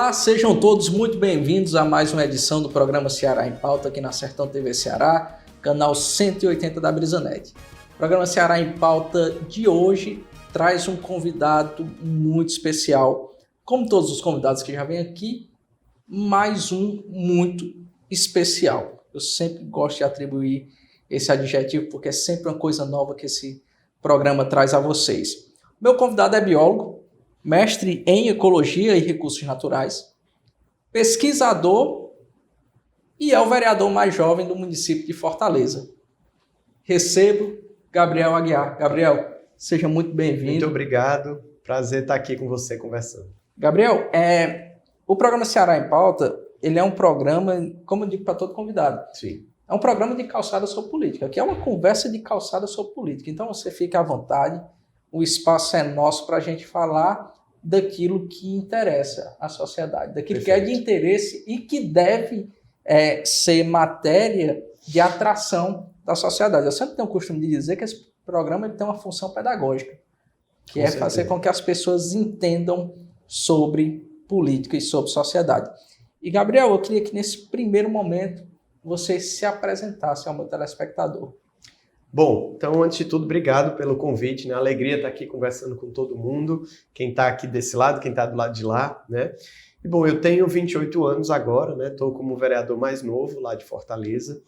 Olá, sejam todos muito bem-vindos a mais uma edição do programa Ceará em Pauta aqui na Sertão TV Ceará, canal 180 da Brisanet. O programa Ceará em Pauta de hoje traz um convidado muito especial, como todos os convidados que já vêm aqui, mais um muito especial. Eu sempre gosto de atribuir esse adjetivo porque é sempre uma coisa nova que esse programa traz a vocês. Meu convidado é biólogo, mestre em Ecologia e Recursos Naturais, pesquisador e é o vereador mais jovem do município de Fortaleza. Recebo Gabriel Aguiar. Gabriel, seja muito bem-vindo. Muito obrigado. Prazer estar aqui com você conversando. Gabriel, o programa Ceará em Pauta, ele é um programa, como eu digo para todo convidado, Sim. É um programa de calçada sobre política, que é uma conversa de calçada sobre política. Então você fica à vontade, o espaço é nosso para a gente falar daquilo que interessa à sociedade, daquilo que é de interesse e que deve ser matéria de atração da sociedade. Eu sempre tenho o costume de dizer que esse programa ele tem uma função pedagógica, que é fazer com que as pessoas entendam sobre política e sobre sociedade. E, Gabriel, eu queria que nesse primeiro momento você se apresentasse ao meu telespectador. Bom, então, antes de tudo, obrigado pelo convite, né? Alegria estar aqui conversando com todo mundo, quem está aqui desse lado, quem está do lado de lá, né? E, bom, eu tenho 28 anos agora, né? Estou como vereador mais novo lá de Fortaleza.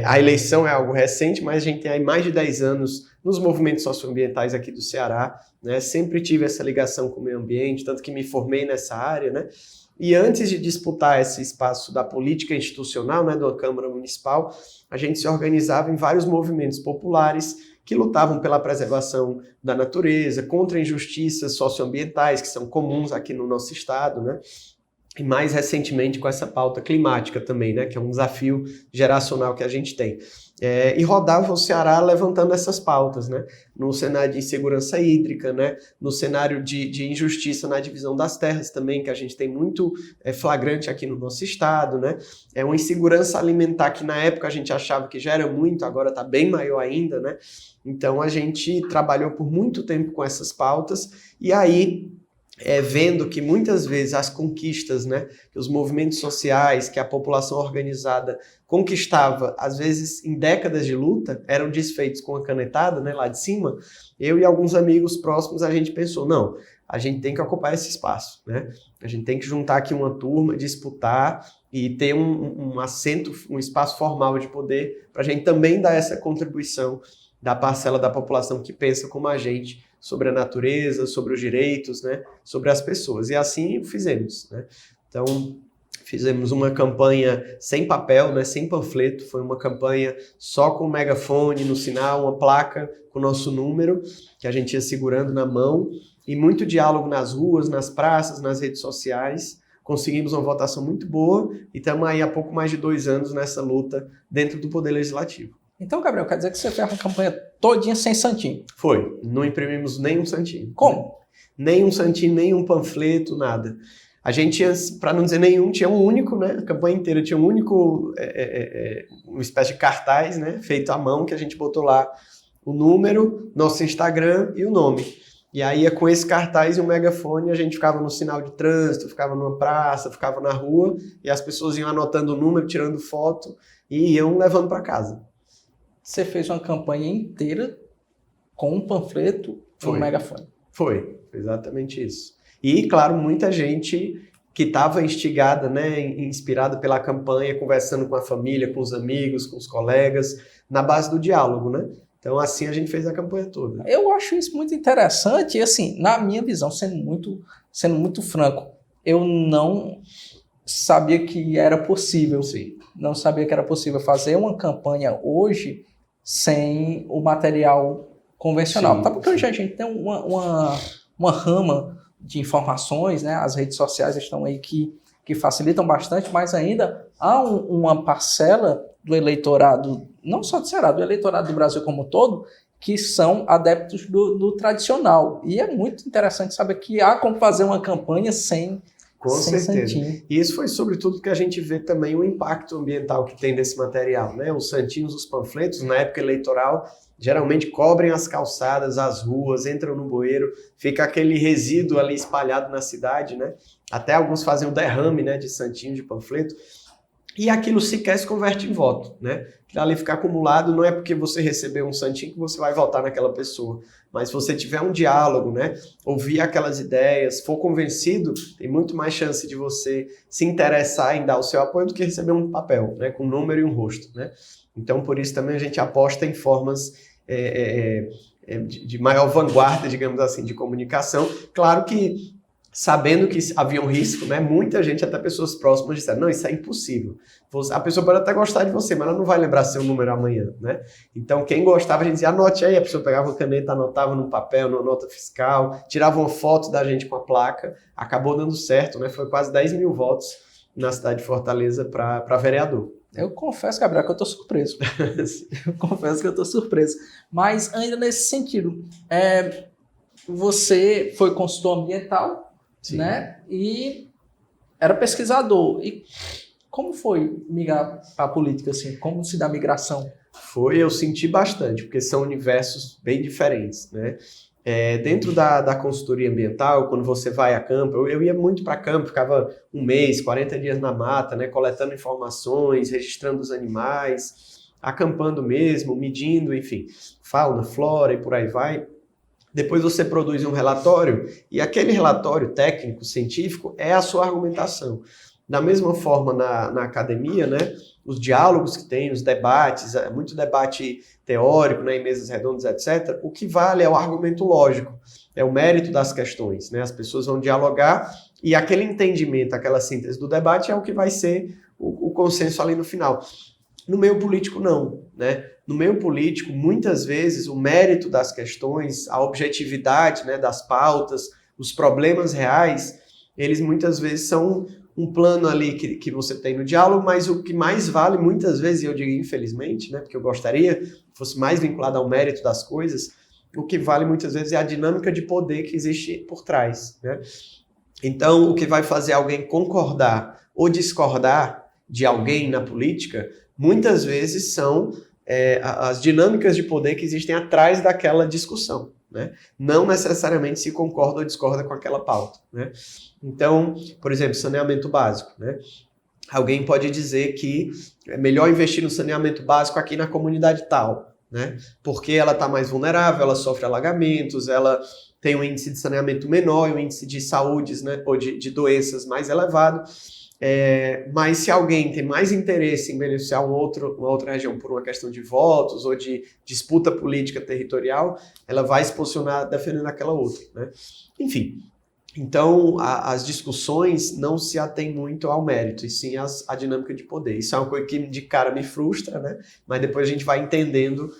A eleição é algo recente, mas a gente tem aí mais de 10 anos nos movimentos socioambientais aqui do Ceará, né? Sempre tive essa ligação com o meio ambiente, tanto que me formei nessa área, né? E antes de disputar esse espaço da política institucional, né, da Câmara Municipal, a gente se organizava em vários movimentos populares que lutavam pela preservação da natureza, contra injustiças socioambientais, que são comuns aqui no nosso estado, né? E mais recentemente com essa pauta climática também, né, que é um desafio geracional que a gente tem. E rodava o Ceará levantando essas pautas, né, no cenário de insegurança hídrica, né, no cenário de injustiça na divisão das terras também, que a gente tem muito flagrante aqui no nosso estado, né, uma insegurança alimentar que na época a gente achava que já era muito, agora está bem maior ainda, né, então a gente trabalhou por muito tempo com essas pautas e aí vendo que muitas vezes as conquistas, né, que os movimentos sociais, que a população organizada conquistava, às vezes em décadas de luta, eram desfeitos com a canetada, né, lá de cima, eu e alguns amigos próximos, a gente pensou, não, a gente tem que ocupar esse espaço, né, a gente tem que juntar aqui uma turma, disputar e ter um assento, um espaço formal de poder, para a gente também dar essa contribuição da parcela da população que pensa como a gente, sobre a natureza, sobre os direitos, né, sobre as pessoas. E assim fizemos, né. Então, fizemos uma campanha sem papel, né, sem panfleto, foi uma campanha só com megafone no sinal, uma placa com o nosso número, que a gente ia segurando na mão, e muito diálogo nas ruas, nas praças, nas redes sociais. Conseguimos uma votação muito boa e estamos aí há pouco mais de 2 anos nessa luta dentro do Poder Legislativo. Então, Gabriel, quer dizer que você fez uma campanha todinha sem santinho? Foi, não imprimimos nenhum santinho. Como? Nenhum santinho, nenhum panfleto, nada. A gente, para não dizer nenhum, tinha um único, né? A campanha inteira tinha um único, uma espécie de cartaz, né? Feito à mão, que a gente botou lá o número, nosso Instagram e o nome. E aí, com esse cartaz e um megafone, a gente ficava no sinal de trânsito, ficava numa praça, ficava na rua, e as pessoas iam anotando o número, tirando foto e iam levando para casa. Você fez uma campanha inteira com um panfleto e um megafone. Foi exatamente isso. E, claro, muita gente que estava instigada, né, inspirada pela campanha, conversando com a família, com os amigos, com os colegas, na base do diálogo, né? Então, assim a gente fez a campanha toda. Eu acho isso muito interessante e, assim, na minha visão, sendo muito franco, eu não sabia que era possível. Sim. Não sabia que era possível fazer uma campanha hoje sem o material convencional. Tá, porque hoje a gente tem uma rama de informações, né? As redes sociais estão aí que facilitam bastante, mas ainda há uma parcela do eleitorado, não só do Ceará, do eleitorado do Brasil como um todo, que são adeptos do tradicional. E é muito interessante saber que há como fazer uma campanha sem certeza. Santinho. E isso foi sobretudo que a gente vê também o impacto ambiental que tem desse material, né? Os santinhos, os panfletos, na época eleitoral, geralmente cobrem as calçadas, as ruas, entram no bueiro, fica aquele resíduo ali espalhado na cidade, né? Até alguns fazem um derrame, né, de santinho, de panfleto, e aquilo sequer se converte em voto, né? Aquilo ali fica acumulado, não é porque você recebeu um santinho que você vai votar naquela pessoa, mas se você tiver um diálogo, né, ouvir aquelas ideias, for convencido, tem muito mais chance de você se interessar em dar o seu apoio do que receber um papel, né, com um número e um rosto, né? Então, por isso também a gente aposta em formas de maior vanguarda, digamos assim, de comunicação. Claro que sabendo que havia um risco, né? Muita gente, até pessoas próximas, disseram, não, isso é impossível. A pessoa pode até gostar de você, mas ela não vai lembrar seu número amanhã, né? Então, quem gostava, a gente dizia, anote aí, a pessoa pegava uma caneta, anotava num papel, numa nota fiscal, tirava uma foto da gente com a placa, acabou dando certo, né? Foi quase 10 mil votos na cidade de Fortaleza para vereador. Eu confesso, Gabriel, que eu estou surpreso. Eu confesso que eu estou surpreso. Mas ainda nesse sentido, você foi consultor ambiental, sim, né? E era pesquisador. E como foi migrar para a política, assim? Como se dá a migração? Eu senti bastante, porque são universos bem diferentes, né? Dentro da consultoria ambiental, quando você vai a campo, eu ia muito para campo, ficava um mês, 40 dias na mata, né? Coletando informações, registrando os animais, acampando mesmo, medindo, enfim, fauna, flora e por aí vai. Depois você produz um relatório e aquele relatório técnico, científico, é a sua argumentação. Da mesma forma na academia, né, os diálogos que tem, os debates, muito debate teórico, né, em mesas redondas, etc., o que vale é o argumento lógico, é o mérito das questões, né? As pessoas vão dialogar e aquele entendimento, aquela síntese do debate é o que vai ser o consenso ali no final. No meio político, não, né? No meio político, muitas vezes, o mérito das questões, a objetividade, né, das pautas, os problemas reais, eles muitas vezes são um plano ali que você tem no diálogo, mas o que mais vale, muitas vezes, e eu digo infelizmente, né, porque eu gostaria que fosse mais vinculado ao mérito das coisas, o que vale muitas vezes é a dinâmica de poder que existe por trás, né? Então, o que vai fazer alguém concordar ou discordar de alguém na política, muitas vezes são as dinâmicas de poder que existem atrás daquela discussão, né? Não necessariamente se concorda ou discorda com aquela pauta, né? Então, por exemplo, saneamento básico, né? Alguém pode dizer que é melhor investir no saneamento básico aqui na comunidade tal, né? Porque ela está mais vulnerável, ela sofre alagamentos, ela tem um índice de saneamento menor e um índice de saúde, né, ou de doenças mais elevado. Mas se alguém tem mais interesse em beneficiar uma outra região por uma questão de votos ou de disputa política territorial, ela vai se posicionar defendendo aquela outra, né? Enfim, então as discussões não se atêm muito ao mérito, e sim à dinâmica de poder. Isso é uma coisa que de cara me frustra, né? Mas depois a gente vai entendendo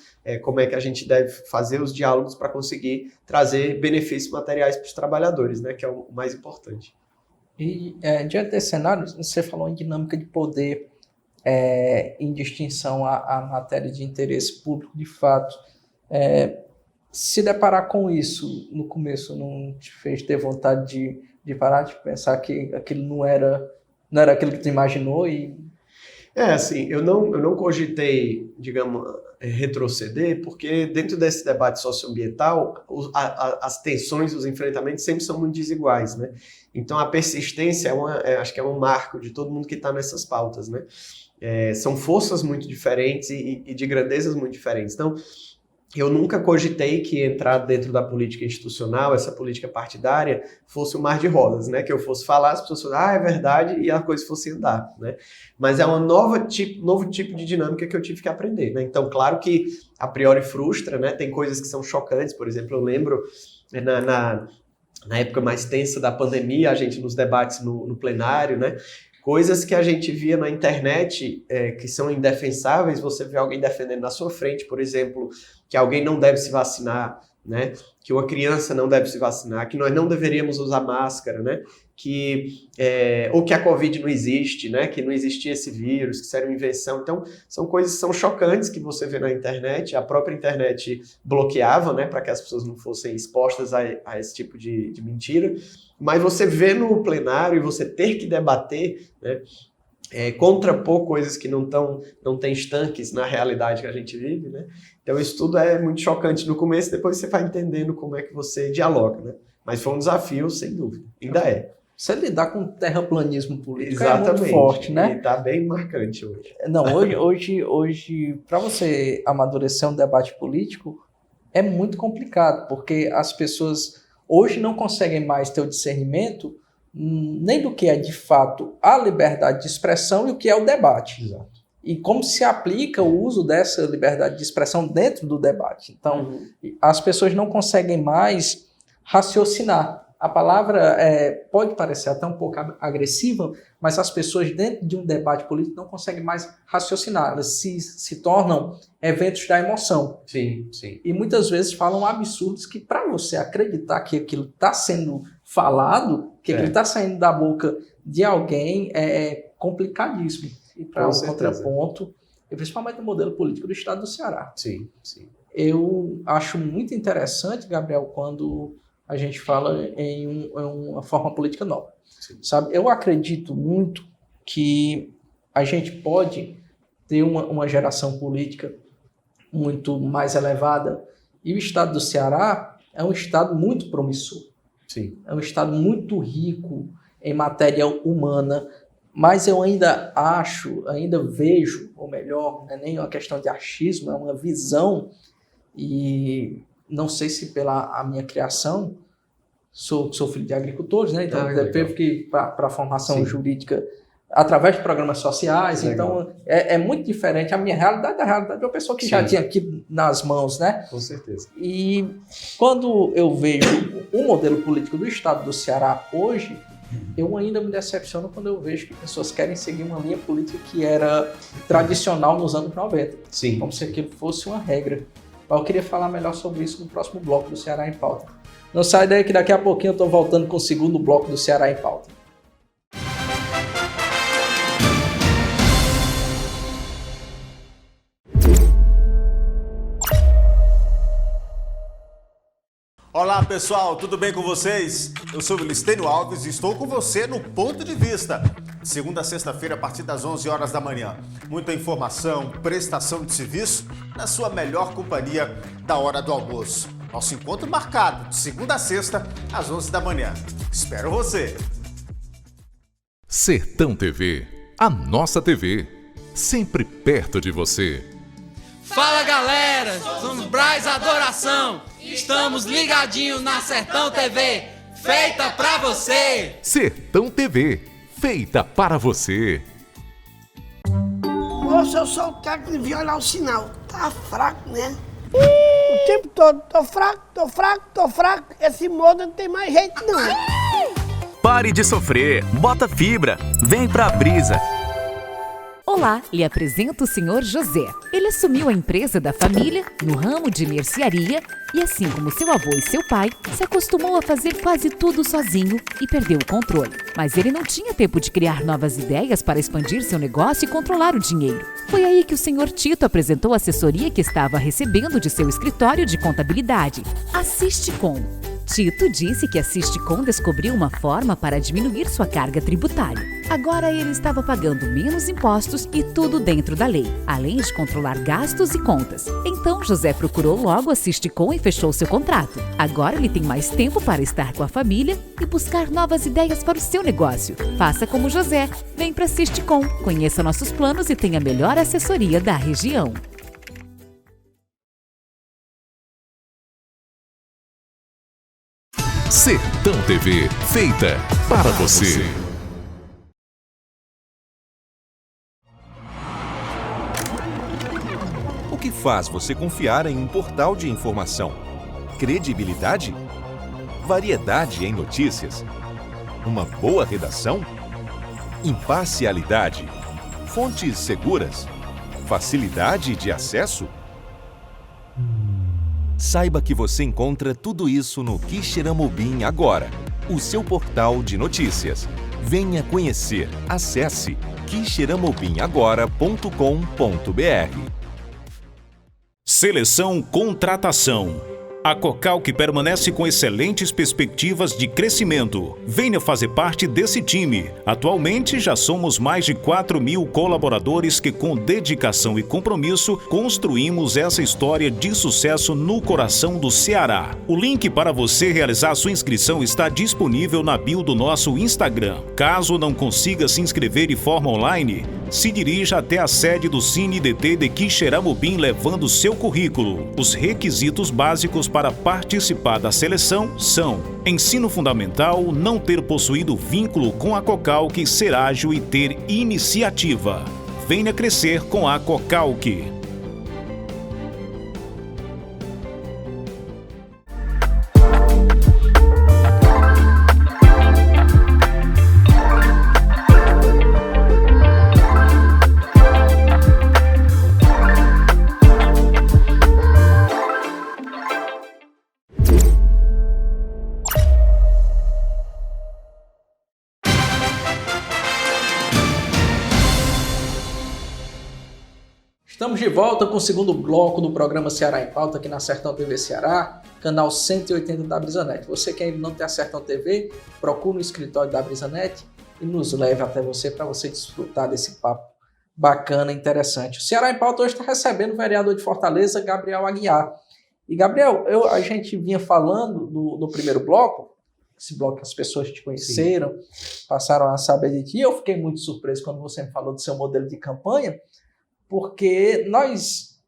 como é que a gente deve fazer os diálogos para conseguir trazer benefícios materiais para os trabalhadores, né? Que é o mais importante. E diante desse cenário, você falou em dinâmica de poder, em distinção à matéria de interesse público, de fato. Se deparar com isso no começo não te fez ter vontade de parar, de pensar que aquilo não era aquilo que tu imaginou? Assim, eu não cogitei, digamos, retroceder, porque dentro desse debate socioambiental, as tensões, os enfrentamentos sempre são muito desiguais, né? Então a persistência acho que é um marco de todo mundo que está nessas pautas, né? São forças muito diferentes e de grandezas muito diferentes. Então, eu nunca cogitei que entrar dentro da política institucional, essa política partidária, fosse um mar de rosas, né? Que eu fosse falar, as pessoas fossem, é verdade, e a coisa fosse andar, né? Mas é um novo tipo de dinâmica que eu tive que aprender, né? Então, claro que a priori frustra, né? Tem coisas que são chocantes, por exemplo, eu lembro na época mais tensa da pandemia, a gente nos debates no plenário, né? Coisas que a gente via na internet que são indefensáveis, você vê alguém defendendo na sua frente, por exemplo, que alguém não deve se vacinar, né? Que uma criança não deve se vacinar, que nós não deveríamos usar máscara, né? Ou que a Covid não existe, né? Que não existia esse vírus, que isso era uma invenção. Então, são coisas que são chocantes que você vê na internet, a própria internet bloqueava, né? Para que as pessoas não fossem expostas a esse tipo de mentira. Mas você vê no plenário e você ter que debater, né? contrapor coisas que não tem estanques na realidade que a gente vive, né? Então isso tudo é muito chocante no começo, depois você vai entendendo como é que você dialoga, né? Mas foi um desafio, sem dúvida, ainda é. Você lidar com terraplanismo político Exatamente. É muito forte, né? E tá bem marcante hoje. Não, hoje para você amadurecer um debate político é muito complicado, porque as pessoas hoje não conseguem mais ter o discernimento nem do que é de fato a liberdade de expressão e o que é o debate. Exato. E como se aplica o uso dessa liberdade de expressão dentro do debate. Então, as pessoas não conseguem mais raciocinar. A palavra pode parecer até um pouco agressiva, mas as pessoas dentro de um debate político não conseguem mais raciocinar. Elas se tornam eventos da emoção. Sim, sim. E muitas vezes falam absurdos que, para você acreditar que aquilo está sendo falado, que aquilo está saindo da boca de alguém, é complicadíssimo. E para um contraponto, e principalmente no modelo político do estado do Ceará. Sim, sim. Eu acho muito interessante, Gabriel, quando a gente fala em uma forma política nova. Sabe? Eu acredito muito que a gente pode ter uma geração política muito mais elevada, e o estado do Ceará é um estado muito promissor. Sim. É um estado muito rico em matéria humana, mas eu ainda vejo, ou melhor, não é nem uma questão de achismo, é uma visão, e não sei se pela a minha criação, sou filho de agricultores, né? Então teve que ir para a formação jurídica através de programas sociais, então é muito diferente a minha realidade da realidade de uma pessoa que já tinha aqui nas mãos, né? Com certeza. E quando eu vejo o modelo político do estado do Ceará hoje, eu ainda me decepciono quando eu vejo que pessoas querem seguir uma linha política que era tradicional nos anos 90. Sim. Como se aquilo fosse uma regra. Mas eu queria falar melhor sobre isso no próximo bloco do Ceará em Pauta. Não sai daí que daqui a pouquinho eu estou voltando com o segundo bloco do Ceará em Pauta. Olá pessoal, tudo bem com vocês? Eu sou o Listênio Alves e estou com você no Ponto de Vista. De segunda a sexta-feira, a partir das 11 horas da manhã. Muita informação, prestação de serviço, na sua melhor companhia da hora do almoço. Nosso encontro marcado, de segunda a sexta, às 11 da manhã. Espero você! Sertão TV, a nossa TV, sempre perto de você. Fala galera, somos Braz Adoração, estamos ligadinhos na Sertão TV, feita pra você. Sertão TV, feita para você. Moço, eu sou o técnico de violar o sinal, tá fraco, né? O tempo todo, tô fraco, esse modo não tem mais jeito não. Pare de sofrer, bota fibra, vem pra Brisa. Olá, lhe apresento o Sr. José. Ele assumiu a empresa da família no ramo de mercearia e, assim como seu avô e seu pai, se acostumou a fazer quase tudo sozinho e perdeu o controle. Mas ele não tinha tempo de criar novas ideias para expandir seu negócio e controlar o dinheiro. Foi aí que o Sr. Tito apresentou a assessoria que estava recebendo de seu escritório de contabilidade, a Sisticom. Tito disse que a Sisticom descobriu uma forma para diminuir sua carga tributária. Agora ele estava pagando menos impostos e tudo dentro da lei, além de controlar gastos e contas. Então José procurou logo a Sisticom e fechou seu contrato. Agora ele tem mais tempo para estar com a família e buscar novas ideias para o seu negócio. Faça como José, vem para a Sisticom, conheça nossos planos e tenha a melhor assessoria da região. Sertão TV, feita para você. O que faz você confiar em um portal de informação? Credibilidade? Variedade em notícias? Uma boa redação? Imparcialidade? Fontes seguras? Facilidade de acesso? Saiba que você encontra tudo isso no Quixeramobim agora, o seu portal de notícias. Venha conhecer. Acesse quixeramobimagora.com.br. Seleção Contratação. A Cocalc permanece com excelentes perspectivas de crescimento. Venha fazer parte desse time. Atualmente já somos mais de 4.000 colaboradores que, com dedicação e compromisso, construímos essa história de sucesso no coração do Ceará. O link para você realizar sua inscrição está disponível na bio do nosso Instagram. Caso não consiga se inscrever de forma online, se dirija até a sede do CineDT de Quixeramobim levando seu currículo. Os requisitos básicos para participar da seleção são: ensino fundamental, não ter possuído vínculo com a Cocalc, ser ágil e ter iniciativa. Venha crescer com a Cocalc. Estamos de volta com o segundo bloco do programa Ceará em Pauta aqui na Sertão TV Ceará, canal 180 da BrisaNet. Você que ainda não tem a Sertão TV, procure no escritório da BrisaNet e nos leve até você para você desfrutar desse papo bacana e interessante. O Ceará em Pauta hoje está recebendo o vereador de Fortaleza, Gabriel Aguiar. E Gabriel, a gente vinha falando no primeiro bloco, esse bloco que as pessoas te conheceram, sim, passaram a saber de ti. Eu fiquei muito surpreso quando você me falou do seu modelo de campanha, porque nós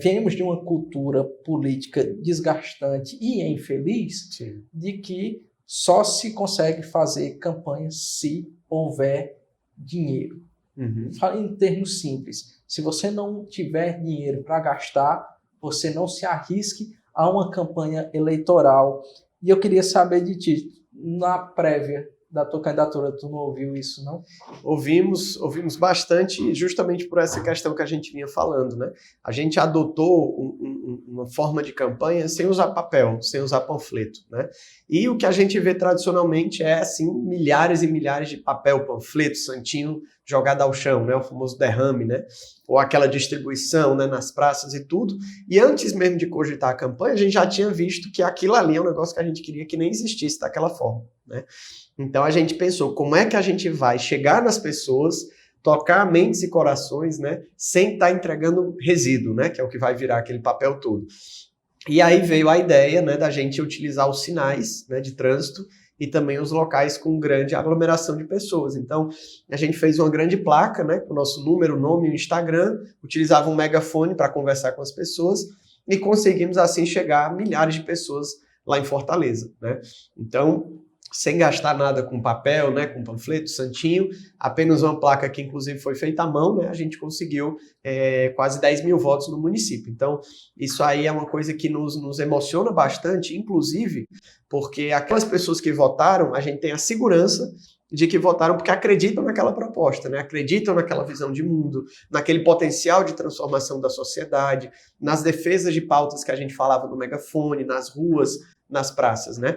viemos de uma cultura política desgastante e infeliz, sim, de que só se consegue fazer campanha se houver dinheiro. Uhum. Fala em termos simples, se você não tiver dinheiro para gastar, você não se arrisque a uma campanha eleitoral. E eu queria saber de ti, na prévia da tua candidatura, tu não ouviu isso, não? Ouvimos bastante, justamente por essa questão que a gente vinha falando, né? A gente adotou uma forma de campanha sem usar papel, sem usar panfleto, né? E o que a gente vê tradicionalmente é, assim, milhares e milhares de papel, panfleto, santinho jogado ao chão, né? O famoso derrame, né? Ou aquela distribuição, né, nas praças e tudo. E antes mesmo de cogitar a campanha, a gente já tinha visto que aquilo ali é um negócio que a gente queria que nem existisse daquela forma, né? Então a gente pensou, como é que a gente vai chegar nas pessoas, tocar mentes e corações, né, sem estar entregando resíduo, né, que é o que vai virar aquele papel todo. E aí veio a ideia, né, da gente utilizar os sinais, né, de trânsito e também os locais com grande aglomeração de pessoas. Então a gente fez uma grande placa, né, com o nosso número, nome e o Instagram, utilizava um megafone para conversar com as pessoas e conseguimos assim chegar a milhares de pessoas lá em Fortaleza, né. Então, sem gastar nada com papel, né, com panfleto, santinho, apenas uma placa que inclusive foi feita à mão, né, a gente conseguiu quase 10 mil votos no município. Então, isso aí é uma coisa que nos emociona bastante, inclusive porque aquelas pessoas que votaram, a gente tem a segurança de que votaram porque acreditam naquela proposta, né, acreditam naquela visão de mundo, naquele potencial de transformação da sociedade, nas defesas de pautas que a gente falava no megafone, nas ruas, nas praças, né.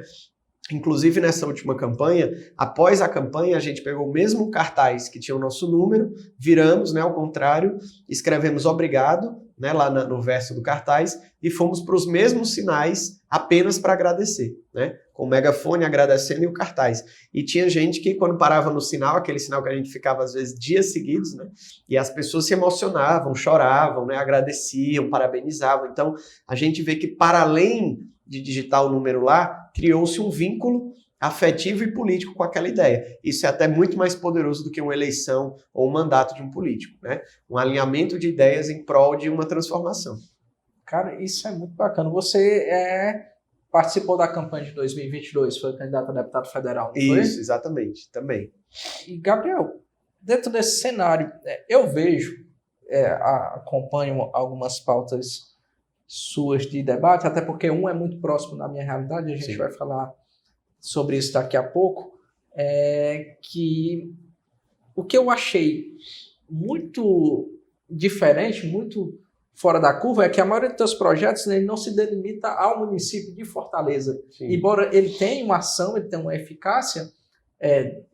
Inclusive, nessa última campanha, após a campanha, a gente pegou o mesmo cartaz que tinha o nosso número, viramos, né, ao contrário, escrevemos obrigado, né, lá no verso do cartaz, e fomos para os mesmos sinais apenas para agradecer, né, com o megafone agradecendo e o cartaz. E tinha gente que, quando parava no sinal, aquele sinal que a gente ficava, às vezes, dias seguidos, né, e as pessoas se emocionavam, choravam, né, agradeciam, parabenizavam. Então, a gente vê que, para além de digitar o número lá, criou-se um vínculo afetivo e político com aquela ideia. Isso é até muito mais poderoso do que uma eleição ou um mandato de um político, né? Um alinhamento de ideias em prol de uma transformação. Cara, isso é muito bacana. Você participou da campanha de 2022, foi candidato a deputado federal, não foi? Isso, exatamente, também. E, Gabriel, dentro desse cenário, eu vejo, acompanho algumas pautas suas de debate, até porque um é muito próximo da minha realidade, a gente, sim, vai falar sobre isso daqui a pouco, que o que eu achei muito diferente, muito fora da curva, é que a maioria dos teus projetos, né, ele não se delimita ao município de Fortaleza. Sim. Embora ele tenha uma ação, ele tenha uma eficácia,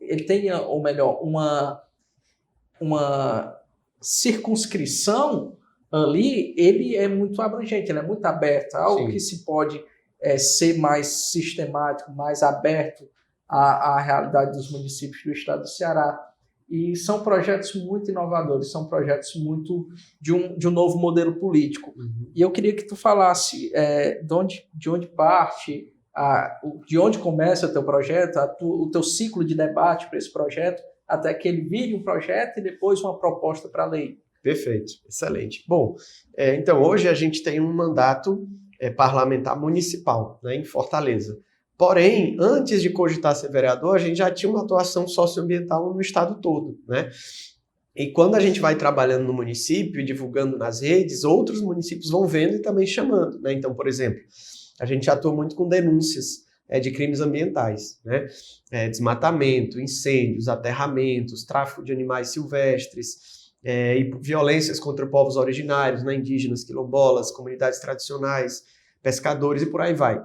ele tenha, ou melhor, uma circunscrição ali, ele é muito abrangente, ele é muito aberto, algo, sim, que se pode ser mais sistemático, mais aberto à realidade dos municípios do estado do Ceará. E são projetos muito inovadores, são projetos muito de um novo modelo político. E eu queria que tu falasse de onde parte, de onde começa o teu projeto, o teu ciclo de debate para esse projeto, até que ele vire um projeto e depois uma proposta para lei. Perfeito, excelente. Bom, então hoje a gente tem um mandato parlamentar municipal, né, em Fortaleza. Porém, antes de cogitar ser vereador, a gente já tinha uma atuação socioambiental no estado todo, né? E quando a gente vai trabalhando no município e divulgando nas redes, outros municípios vão vendo e também chamando, né? Então, por exemplo, a gente atua muito com denúncias de crimes ambientais, né? Desmatamento, incêndios, aterramentos, tráfico de animais silvestres, e violências contra povos originários, né? Indígenas, quilombolas, comunidades tradicionais, pescadores e por aí vai.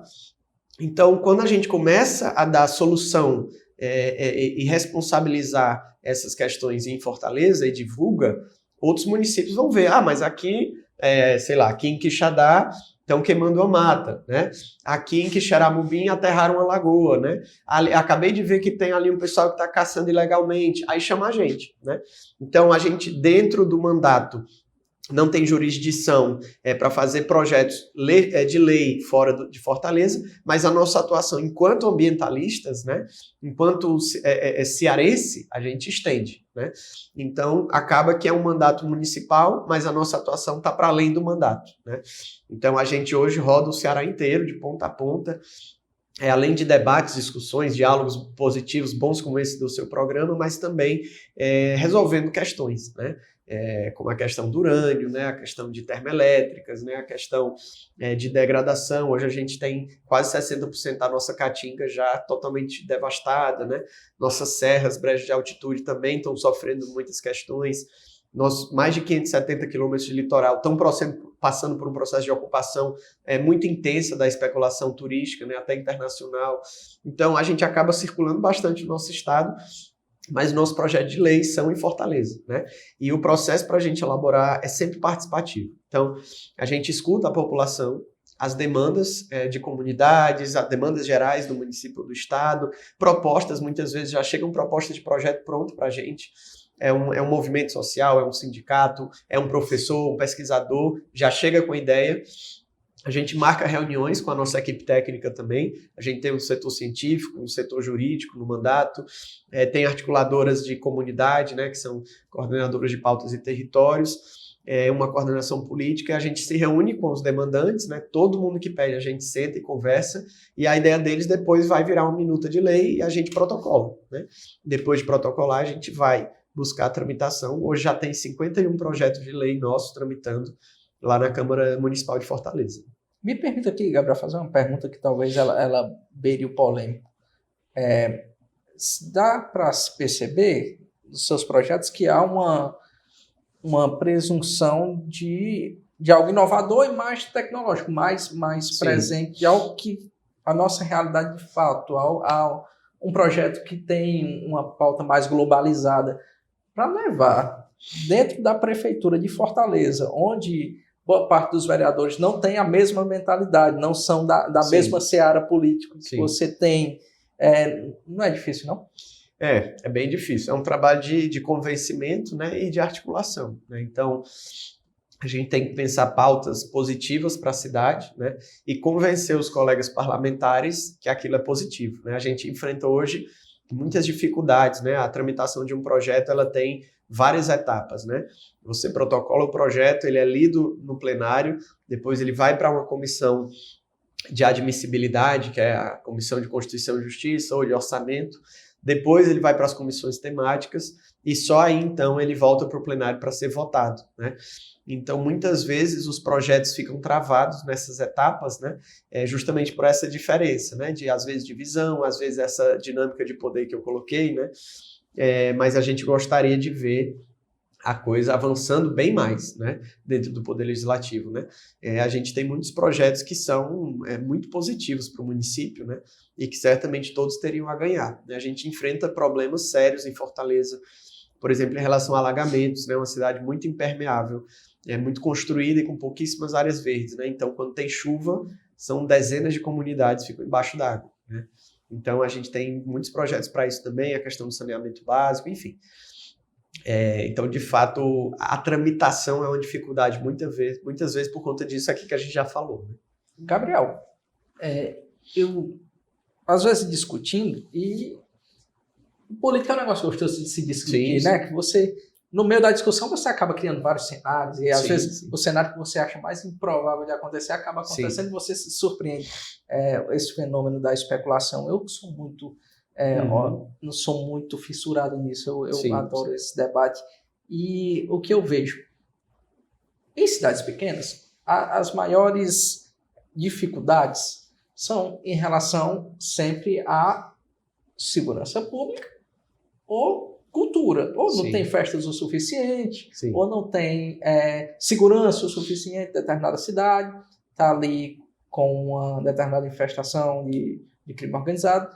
Então, quando a gente começa a dar solução e responsabilizar essas questões em Fortaleza e divulga, outros municípios vão ver, mas aqui, sei lá, aqui em Quixadá estão queimando uma mata, né? Aqui em Quixeramobim aterraram uma lagoa, né? Acabei de ver que tem ali um pessoal que está caçando ilegalmente, aí chama a gente, né? Então, a gente, dentro do mandato, não tem jurisdição para fazer projetos de lei fora de Fortaleza, mas a nossa atuação enquanto ambientalistas, né, enquanto cearense, a gente estende, né? Então, acaba que é um mandato municipal, mas a nossa atuação está para além do mandato, né? Então, a gente hoje roda o Ceará inteiro, de ponta a ponta, além de debates, discussões, diálogos positivos, bons como esse do seu programa, mas também resolvendo questões, né? Como a questão do urânio, né, a questão de termoelétricas, né, a questão de degradação. Hoje a gente tem quase 60% da nossa caatinga já totalmente devastada, né? Nossas serras, brechas de altitude também estão sofrendo muitas questões. Mais de 570 quilômetros de litoral estão passando por um processo de ocupação muito intensa da especulação turística, né, até internacional. Então a gente acaba circulando bastante no nosso estado, mas nossos projetos de lei são em Fortaleza, né? E o processo para a gente elaborar é sempre participativo. Então, a gente escuta a população, as demandas de comunidades, as demandas gerais do município, do estado, propostas, muitas vezes já chegam propostas de projeto pronto para a gente. É um movimento social, é um sindicato, é um professor, um pesquisador, já chega com a ideia. A gente marca reuniões com a nossa equipe técnica também. A gente tem um setor científico, um setor jurídico no mandato, tem articuladoras de comunidade, né, que são coordenadoras de pautas e territórios, uma coordenação política. A gente se reúne com os demandantes, né, todo mundo que pede a gente senta e conversa, e a ideia deles depois vai virar uma minuta de lei e a gente protocola, né? Depois de protocolar, a gente vai buscar a tramitação. Hoje já tem 51 projetos de lei nossos tramitando lá na Câmara Municipal de Fortaleza. Me permita aqui, Gabriel, fazer uma pergunta que talvez ela beire o polêmico. Dá para se perceber nos seus projetos que há uma presunção de algo inovador e mais tecnológico, mais presente, de algo que a nossa realidade de fato, um projeto que tem uma pauta mais globalizada para levar dentro da prefeitura de Fortaleza, onde boa parte dos vereadores não tem a mesma mentalidade, não são da mesma seara política que você tem. Não é difícil, não? É bem difícil. É um trabalho de convencimento, né, e de articulação, né? Então, a gente tem que pensar pautas positivas para a cidade, né, e convencer os colegas parlamentares que aquilo é positivo, né? A gente enfrenta hoje muitas dificuldades, né? A tramitação de um projeto, ela tem várias etapas, né? Você protocola o projeto, ele é lido no plenário, depois ele vai para uma comissão de admissibilidade, que é a Comissão de Constituição e Justiça, ou de Orçamento, depois ele vai para as comissões temáticas, e só aí, então, ele volta para o plenário para ser votado, né? Então, muitas vezes, os projetos ficam travados nessas etapas, né? Justamente por essa diferença, né? Às vezes, divisão, às vezes, essa dinâmica de poder que eu coloquei, né? Mas a gente gostaria de ver a coisa avançando bem mais, né, dentro do Poder Legislativo, né? A gente tem muitos projetos que são muito positivos para o município, né, e que certamente todos teriam a ganhar, né? A gente enfrenta problemas sérios em Fortaleza, por exemplo, em relação a alagamentos, né, uma cidade muito impermeável, muito construída e com pouquíssimas áreas verdes, né? Então, quando tem chuva, são dezenas de comunidades que ficam embaixo d'água, né? Então, a gente tem muitos projetos para isso também, a questão do saneamento básico, enfim. Então, de fato, a tramitação é uma dificuldade muitas vezes por conta disso aqui que a gente já falou, né? Gabriel, eu, às vezes, discutindo, e política é um negócio gostoso de se discutir, sim, né? Que você, no meio da discussão, você acaba criando vários cenários, e às vezes o cenário que você acha mais improvável de acontecer acaba acontecendo, e você se surpreende. Esse fenômeno da especulação, eu sou muito, não sou muito fissurado nisso, eu adoro esse debate. E o que eu vejo, em cidades pequenas, as maiores dificuldades são em relação sempre à segurança pública ou cultura. Ou não tem festas o suficiente, ou não tem segurança o suficiente em determinada cidade, está ali com uma determinada infestação de crime organizado.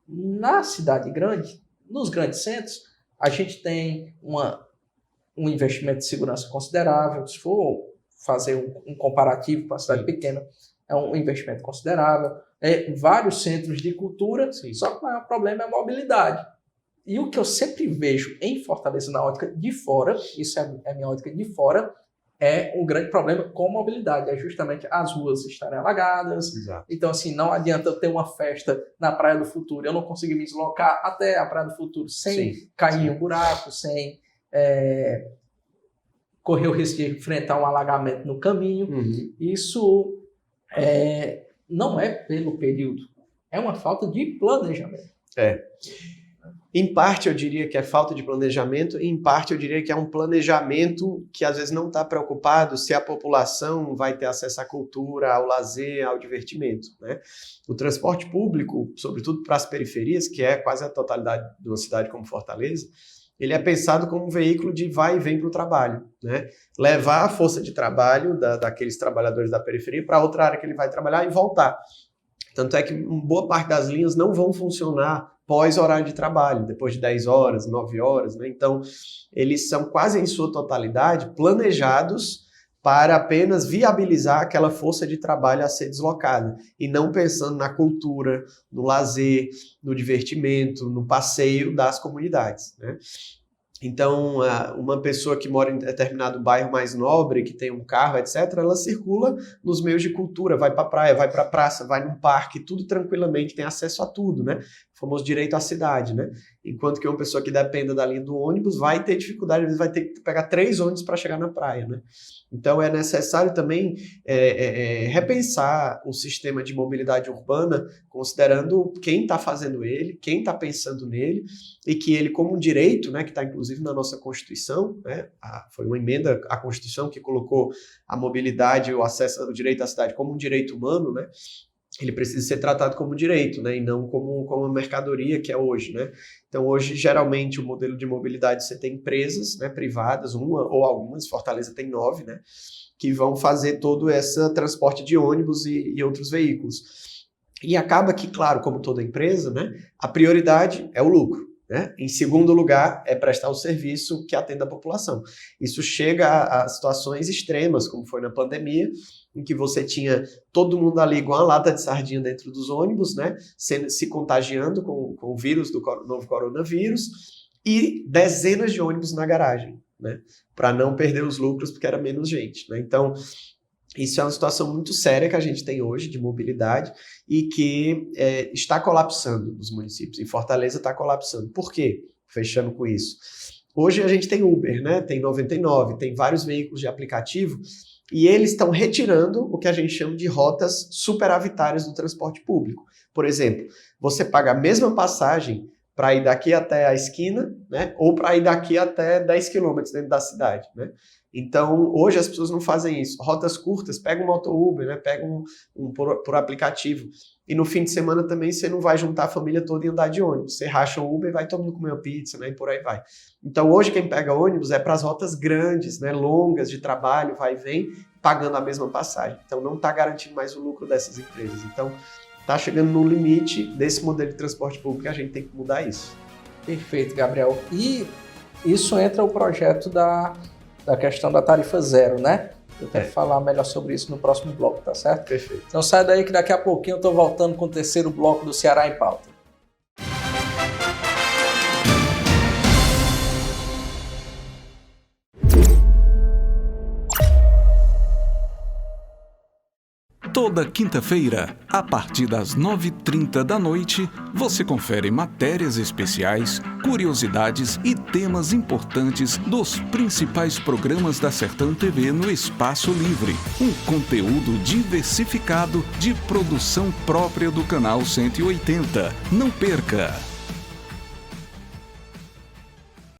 Na cidade grande, nos grandes centros, a gente tem um investimento de segurança considerável. Se for fazer um comparativo com a cidade pequena, é um investimento considerável. Vários centros de cultura, só que o maior problema é a mobilidade. E o que eu sempre vejo em Fortaleza, na ótica de fora, isso é a minha ótica de fora, é um grande problema com mobilidade, é justamente as ruas estarem alagadas. Exato. Então, assim, não adianta eu ter uma festa na Praia do Futuro, eu não conseguir me deslocar até a Praia do Futuro sem cair em um buraco, sem correr o risco de enfrentar um alagamento no caminho. Isso não é pelo período, é uma falta de planejamento. Em parte eu diria que é falta de planejamento, e em parte eu diria que é um planejamento que às vezes não está preocupado se a população vai ter acesso à cultura, ao lazer, ao divertimento, né? O transporte público, sobretudo para as periferias, que é quase a totalidade de uma cidade como Fortaleza, ele é pensado como um veículo de vai e vem para o trabalho, né? Levar a força de trabalho daqueles trabalhadores da periferia para outra área que ele vai trabalhar e voltar. Tanto é que boa parte das linhas não vão funcionar pós-horário de trabalho, depois de 10 horas, 9 horas, né? Então, eles são quase em sua totalidade planejados para apenas viabilizar aquela força de trabalho a ser deslocada, e não pensando na cultura, no lazer, no divertimento, no passeio das comunidades, né? Então, uma pessoa que mora em determinado bairro mais nobre, que tem um carro, etc., ela circula nos meios de cultura, vai para a praia, vai para a praça, vai num parque, tudo tranquilamente, tem acesso a tudo, né? O famoso direito à cidade, né? Enquanto que uma pessoa que dependa da linha do ônibus vai ter dificuldade, às vezes vai ter que pegar 3 ônibus para chegar na praia, né? Então, é necessário também repensar o sistema de mobilidade urbana, considerando quem está fazendo ele, quem está pensando nele, e que ele, como um direito, né, que está inclusive na nossa Constituição, né, foi uma emenda à Constituição que colocou a mobilidade, o acesso ao direito à cidade como um direito humano, né? Ele precisa ser tratado como direito, né, e não como uma mercadoria que é hoje, né? Então, hoje, geralmente, o modelo de mobilidade, você tem empresas, né, privadas, uma ou algumas, Fortaleza tem 9, né, que vão fazer todo esse transporte de ônibus e outros veículos. E acaba que, claro, como toda empresa, né, a prioridade é o lucro, né? Em segundo lugar, é prestar o serviço que atenda a população. Isso chega a situações extremas, como foi na pandemia, em que você tinha todo mundo ali igual uma lata de sardinha dentro dos ônibus, né, se contagiando com o vírus do novo coronavírus, e dezenas de ônibus na garagem, né, para não perder os lucros, porque era menos gente, né? Então, isso é uma situação muito séria que a gente tem hoje de mobilidade e que está colapsando nos municípios. Em Fortaleza está colapsando. Por quê? Fechando com isso. Hoje a gente tem Uber, né? Tem 99, tem vários veículos de aplicativo, e eles estão retirando o que a gente chama de rotas superavitárias do transporte público. Por exemplo, você paga a mesma passagem para ir daqui até a esquina, né, ou para ir daqui até 10 quilômetros dentro da cidade, né? Então, hoje as pessoas não fazem isso. Rotas curtas, pega um moto-Uber, né, pega por aplicativo. E no fim de semana também você não vai juntar a família toda e andar de ônibus. Você racha o Uber e vai todo mundo comer uma pizza, né, e por aí vai. Então, hoje quem pega ônibus é para as rotas grandes, né, longas de trabalho, vai e vem, pagando a mesma passagem. Então, não está garantindo mais o lucro dessas empresas. Então, está chegando no limite desse modelo de transporte público e a gente tem que mudar isso. Perfeito, Gabriel. E isso entra o projeto da questão da tarifa zero, né? Eu quero falar melhor sobre isso no próximo bloco, tá certo? Perfeito. Então sai daí que daqui a pouquinho eu tô voltando com o terceiro bloco do Ceará em Pauta. Toda quinta-feira, a partir das 9h30 da noite, você confere matérias especiais, curiosidades e temas importantes dos principais programas da Sertão TV no Espaço Livre. Um conteúdo diversificado de produção própria do canal 180. Não perca!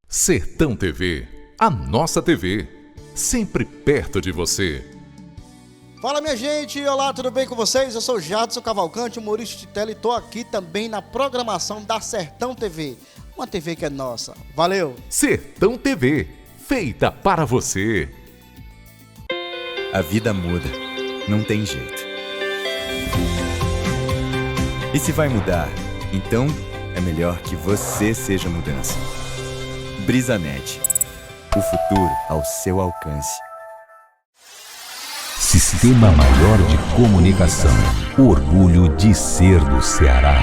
Sertão TV, a nossa TV, sempre perto de você. Fala, minha gente, olá, tudo bem com vocês? Eu sou Jadson Cavalcante, humorista de tela, e tô aqui também na programação da Sertão TV, uma TV que é nossa. Valeu! Sertão TV, feita para você. A vida muda, não tem jeito. E se vai mudar, então é melhor que você seja a mudança. Brisanet, o futuro ao seu alcance. Sistema Maior de Comunicação. Orgulho de ser do Ceará.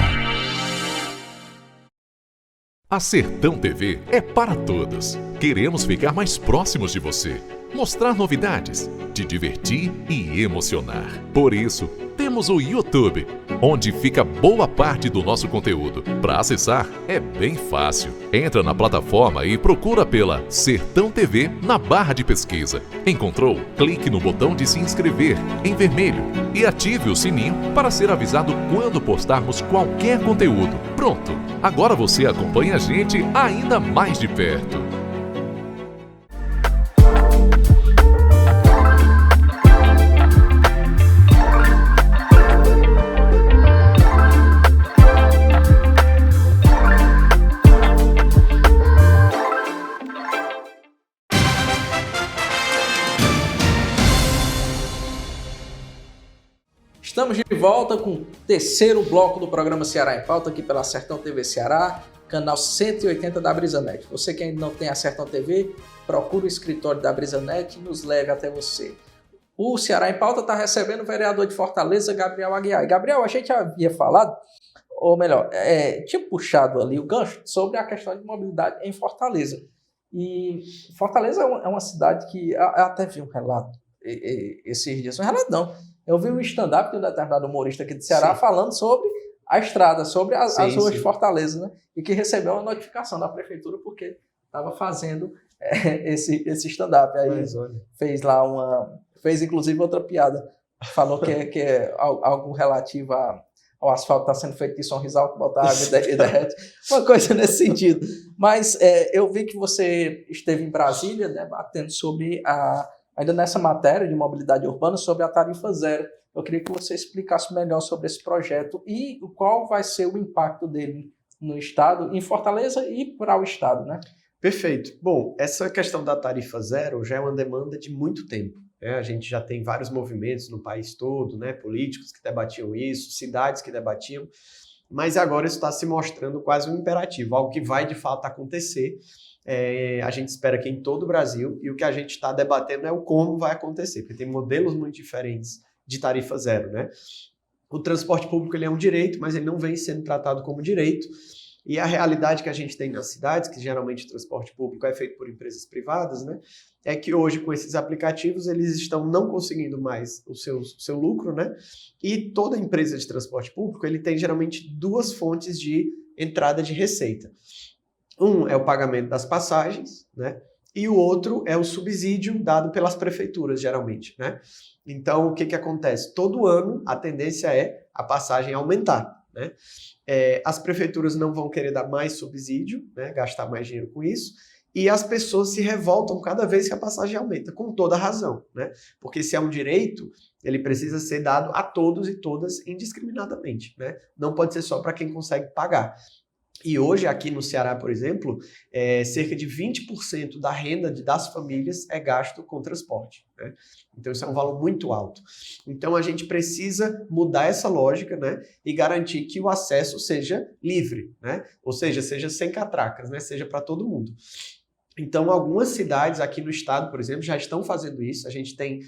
A Sertão TV é para todos. Queremos ficar mais próximos de você, mostrar novidades, te divertir e emocionar. Por isso, temos o YouTube, onde fica boa parte do nosso conteúdo. Para acessar, é bem fácil. Entra na plataforma e procura pela Sertão TV na barra de pesquisa. Encontrou? Clique no botão de se inscrever, em vermelho, e ative o sininho para ser avisado quando postarmos qualquer conteúdo. Pronto! Agora você acompanha a gente ainda mais de perto. Estamos de volta com o terceiro bloco do programa Ceará em Pauta, aqui pela Sertão TV Ceará, canal 180 da Brisanet. Você que ainda não tem a Sertão TV, procura o escritório da Brisanet e nos leve até você. O Ceará em Pauta está recebendo o vereador de Fortaleza, Gabriel Aguiar. Gabriel, a gente havia falado, ou melhor, tinha puxado ali o gancho sobre a questão de mobilidade em Fortaleza. E Fortaleza é uma cidade que, eu até vi um relato esses dias, um relato não, eu vi um stand-up de um determinado humorista aqui do Ceará falando sobre a estrada, sobre as ruas de Fortaleza, né? E que recebeu uma notificação da prefeitura porque estava fazendo esse stand-up. Aí fez lá fez inclusive outra piada. Falou que é algo relativo ao asfalto está sendo feito de sorrisal, que botar água e derrete. Uma coisa nesse sentido. Mas eu vi que você esteve em Brasília, né, batendo sobre ainda nessa matéria de mobilidade urbana, sobre a tarifa zero. Eu queria que você explicasse melhor sobre esse projeto e qual vai ser o impacto dele no Estado, em Fortaleza e para o Estado, né? Perfeito. Bom, essa questão da tarifa zero já é uma demanda de muito tempo. A gente já tem vários movimentos no país todo, né? Políticos que debatiam isso, cidades que debatiam, mas agora isso está se mostrando quase um imperativo, algo que vai de fato acontecer. A gente espera que em todo o Brasil, e o que a gente está debatendo é o como vai acontecer, porque tem modelos muito diferentes de tarifa zero, né? O transporte público ele é um direito, mas ele não vem sendo tratado como direito, e a realidade que a gente tem nas cidades, que geralmente o transporte público é feito por empresas privadas, né? É que hoje com esses aplicativos eles estão não conseguindo mais o seu lucro, né? E toda empresa de transporte público ele tem geralmente duas fontes de entrada de receita. Um é o pagamento das passagens, né? E o outro é o subsídio dado pelas prefeituras, geralmente, né? Então, o que acontece? Todo ano, a tendência é a passagem aumentar, né? As prefeituras não vão querer dar mais subsídio, né? Gastar mais dinheiro com isso, e as pessoas se revoltam cada vez que a passagem aumenta, com toda razão, né? Porque se é um direito, ele precisa ser dado a todos e todas indiscriminadamente, né? Não pode ser só para quem consegue pagar. E hoje, aqui no Ceará, por exemplo, cerca de 20% da renda das famílias é gasto com transporte, né? Então, isso é um valor muito alto. Então, a gente precisa mudar essa lógica, né? E garantir que o acesso seja livre, né? Ou seja sem catracas, né? Seja para todo mundo. Então, algumas cidades aqui no estado, por exemplo, já estão fazendo isso. A gente tem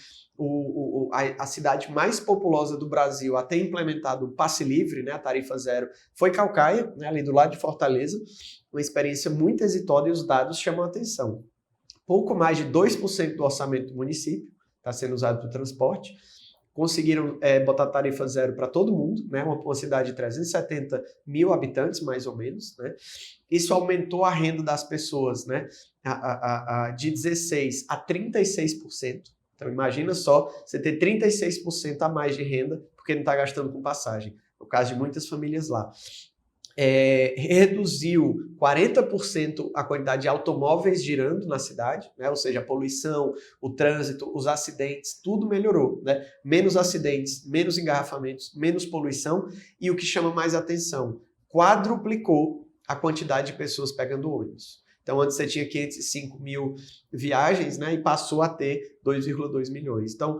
a cidade mais populosa do Brasil a ter implementado o passe livre, né, a tarifa zero, foi Caucaia, né, ali do lado de Fortaleza. Uma experiência muito exitosa e os dados chamam a atenção. Pouco mais de 2% do orçamento do município está sendo usado para o transporte. Conseguiram botar tarifa zero para todo mundo, né? Uma cidade de 370 mil habitantes, mais ou menos. Né? Isso aumentou a renda das pessoas, né? De 16% a 36%. Então, imagina só você ter 36% a mais de renda porque não está gastando com passagem. No caso de muitas famílias lá. Reduziu 40% a quantidade de automóveis girando na cidade, né? Ou seja, a poluição, o trânsito, os acidentes, tudo melhorou. Né? Menos acidentes, menos engarrafamentos, menos poluição e o que chama mais atenção, quadruplicou a quantidade de pessoas pegando ônibus. Então, antes você tinha 505 mil viagens, né? E passou a ter 2,2 milhões. Então,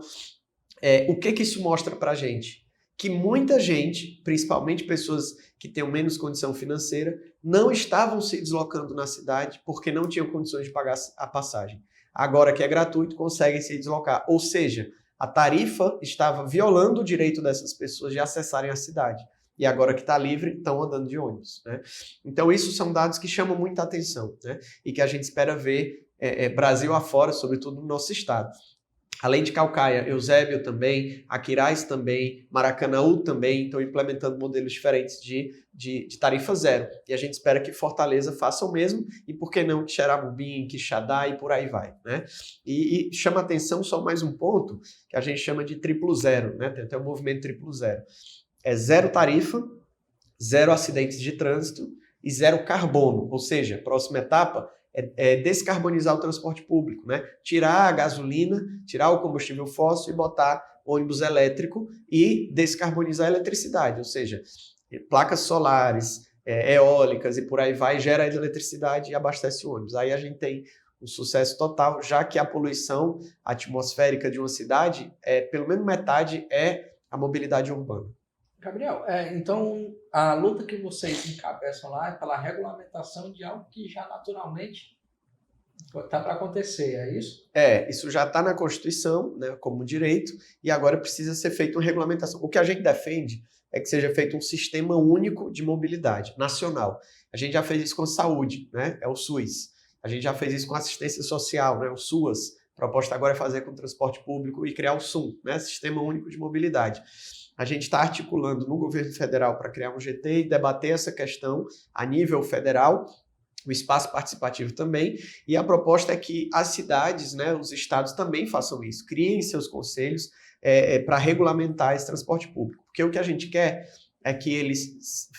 o que isso mostra para a gente? Que muita gente, principalmente pessoas que têm menos condição financeira, não estavam se deslocando na cidade porque não tinham condições de pagar a passagem. Agora que é gratuito, conseguem se deslocar. Ou seja, a tarifa estava violando o direito dessas pessoas de acessarem a cidade. E agora que está livre, estão andando de ônibus. Né? Então, isso são dados que chamam muita atenção, né? E que a gente espera ver Brasil afora, sobretudo no nosso estado. Além de Caucaia, Eusébio também, Aquiraz também, Maracanaú também estão implementando modelos diferentes de tarifa zero. E a gente espera que Fortaleza faça o mesmo e, por que não, que Xerabubim, que Xadá e por aí vai. Né? E chama atenção só mais um ponto que a gente chama de triplo zero. Né? Tem até o movimento triplo zero. É zero tarifa, zero acidentes de trânsito e zero carbono. Ou seja, próxima etapa é descarbonizar o transporte público, né? Tirar a gasolina, tirar o combustível fóssil e botar ônibus elétrico e descarbonizar a eletricidade, ou seja, placas solares, eólicas e por aí vai, gera eletricidade e abastece o ônibus. Aí a gente tem um sucesso total, já que a poluição atmosférica de uma cidade, pelo menos metade é a mobilidade urbana. Gabriel, então a luta que vocês encabeçam lá é pela regulamentação de algo que já naturalmente está para acontecer, é isso? Isso já está na Constituição, né, como direito, e agora precisa ser feita uma regulamentação. O que a gente defende é que seja feito um sistema único de mobilidade nacional. A gente já fez isso com saúde, né, é o SUS. A gente já fez isso com assistência social, né, o SUAS. A proposta agora é fazer com o transporte público e criar o SUM, né, Sistema Único de Mobilidade. A gente está articulando no governo federal para criar um GT e debater essa questão a nível federal, o espaço participativo também, e a proposta é que as cidades, né, os estados também façam isso, criem seus conselhos para regulamentar esse transporte público. Porque o que a gente quer é que ele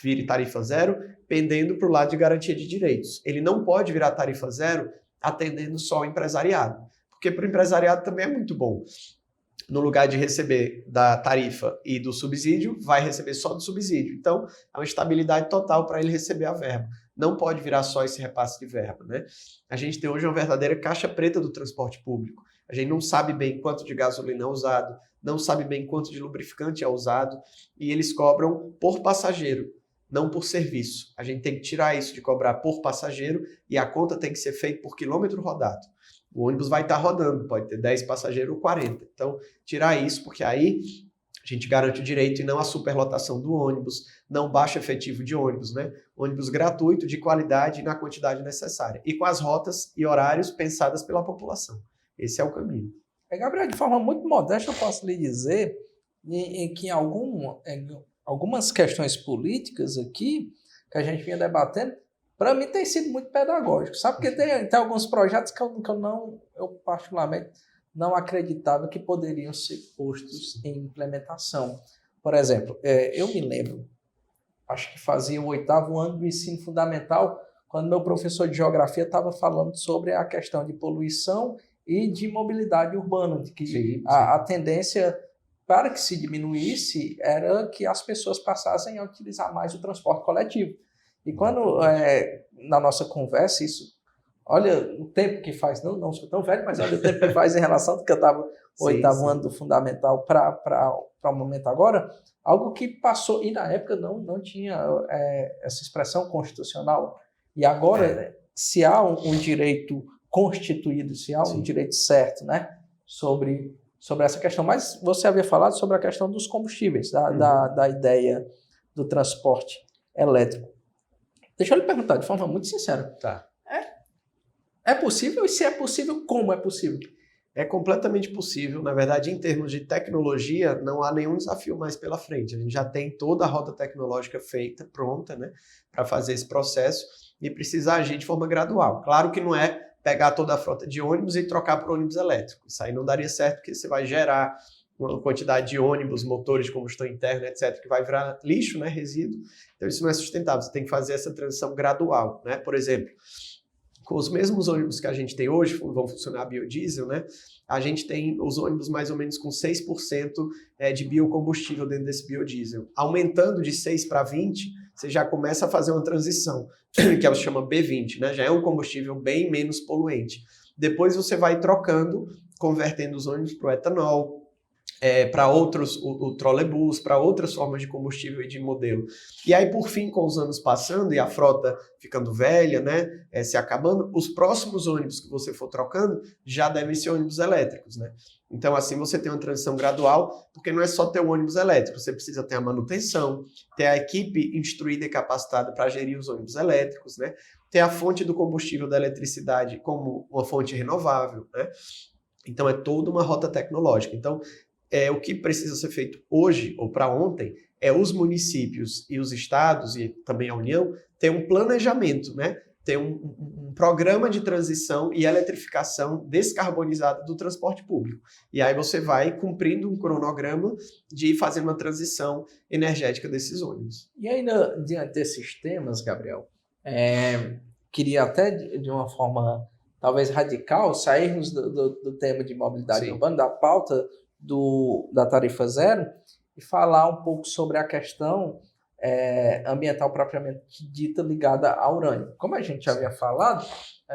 vire tarifa zero pendendo para o lado de garantia de direitos. Ele não pode virar tarifa zero atendendo só o empresariado, porque para o empresariado também é muito bom. No lugar de receber da tarifa e do subsídio, vai receber só do subsídio. Então, há uma estabilidade total para ele receber a verba. Não pode virar só esse repasse de verba. Né? A gente tem hoje uma verdadeira caixa preta do transporte público. A gente não sabe bem quanto de gasolina é usado, não sabe bem quanto de lubrificante é usado, e eles cobram por passageiro, não por serviço. A gente tem que tirar isso de cobrar por passageiro e a conta tem que ser feita por quilômetro rodado. O ônibus vai estar rodando, pode ter 10 passageiros ou 40. Então, tirar isso, porque aí a gente garante o direito e não a superlotação do ônibus, não baixo efetivo de ônibus, né? Ônibus gratuito, de qualidade e na quantidade necessária. E com as rotas e horários pensadas pela população. Esse é o caminho. Gabriel, de forma muito modesta, eu posso lhe dizer que algumas questões políticas aqui, que a gente vinha debatendo, para mim tem sido muito pedagógico, sabe? Porque tem alguns projetos que eu particularmente não acreditava que poderiam ser postos em implementação. Por exemplo, eu me lembro, acho que fazia o 8º ano do ensino fundamental, quando meu professor de geografia estava falando sobre a questão de poluição e de mobilidade urbana, de que a tendência para que se diminuísse era que as pessoas passassem a utilizar mais o transporte coletivo. E quando, na nossa conversa, isso, olha o tempo que faz, não sou tão velho, mas olha o tempo que faz em relação ao que eu estava no 8º ano do fundamental para o momento agora, algo que passou, e na época não tinha essa expressão constitucional. E agora, se há um direito constituído, se há um direito certo, né, sobre essa questão. Mas você havia falado sobre a questão dos combustíveis, da ideia do transporte elétrico. Deixa eu lhe perguntar de forma muito sincera. Tá. É possível? E se é possível, como é possível? É completamente possível. Na verdade, em termos de tecnologia, não há nenhum desafio mais pela frente. A gente já tem toda a rota tecnológica feita, pronta, né, para fazer esse processo e precisa agir de forma gradual. Claro que não é pegar toda a frota de ônibus e trocar por ônibus elétrico. Isso aí não daria certo, porque você vai gerar uma quantidade de ônibus, motores de combustão interna, etc., que vai virar lixo, né, resíduo. Então isso não é sustentável. Você tem que fazer essa transição gradual, né? Por exemplo, com os mesmos ônibus que a gente tem hoje, vão funcionar biodiesel, né? A gente tem os ônibus mais ou menos com 6% de biocombustível dentro desse biodiesel. Aumentando de 6 para 20, você já começa a fazer uma transição, que se chama B20, né? Já é um combustível bem menos poluente. Depois você vai trocando, convertendo os ônibus para o etanol, para outros, o trolebus, para outras formas de combustível e de modelo. E aí, por fim, com os anos passando e a frota ficando velha, né, se acabando, os próximos ônibus que você for trocando já devem ser ônibus elétricos, né? Então, assim, você tem uma transição gradual, porque não é só ter um ônibus elétrico, você precisa ter a manutenção, ter a equipe instruída e capacitada para gerir os ônibus elétricos, né? Ter a fonte do combustível da eletricidade como uma fonte renovável, né? Então, é toda uma rota tecnológica. Então, o que precisa ser feito hoje ou para ontem é os municípios e os estados e também a União ter um planejamento, né? Ter um programa de transição e eletrificação descarbonizada do transporte público. E aí você vai cumprindo um cronograma de ir fazendo uma transição energética desses ônibus. E ainda diante desses temas, Gabriel, queria até de uma forma talvez radical sairmos do tema de mobilidade urbana, da pauta da tarifa zero, e falar um pouco sobre a questão ambiental propriamente dita ligada ao urânio. Como a gente já havia falado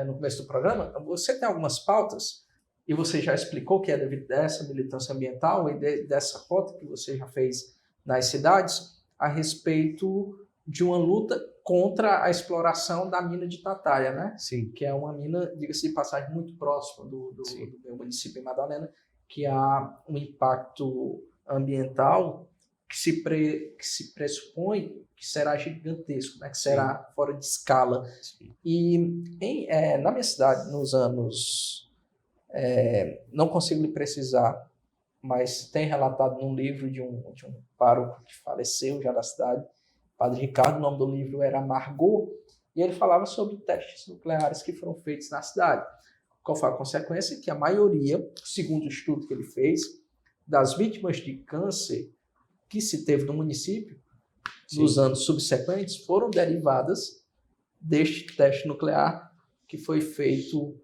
no começo do programa, você tem algumas pautas, e você já explicou que é devido a essa militância ambiental e dessa rota que você já fez nas cidades, a respeito de uma luta contra a exploração da mina de Tataia, né? Sim. Que é uma mina, diga-se de passagem, muito próxima do meu município, em Madalena, que há um impacto ambiental que se pressupõe que será gigantesco, né? Que será fora de escala. Sim. E na minha cidade, nos anos... não consigo lhe precisar, mas tem relatado num livro de um pároco que faleceu já da cidade, Padre Ricardo, o nome do livro era Margot, e ele falava sobre testes nucleares que foram feitos na cidade. Qual foi a consequência? Que a maioria, segundo o estudo que ele fez, das vítimas de câncer que se teve no município, nos anos subsequentes, foram derivadas deste teste nuclear que foi feito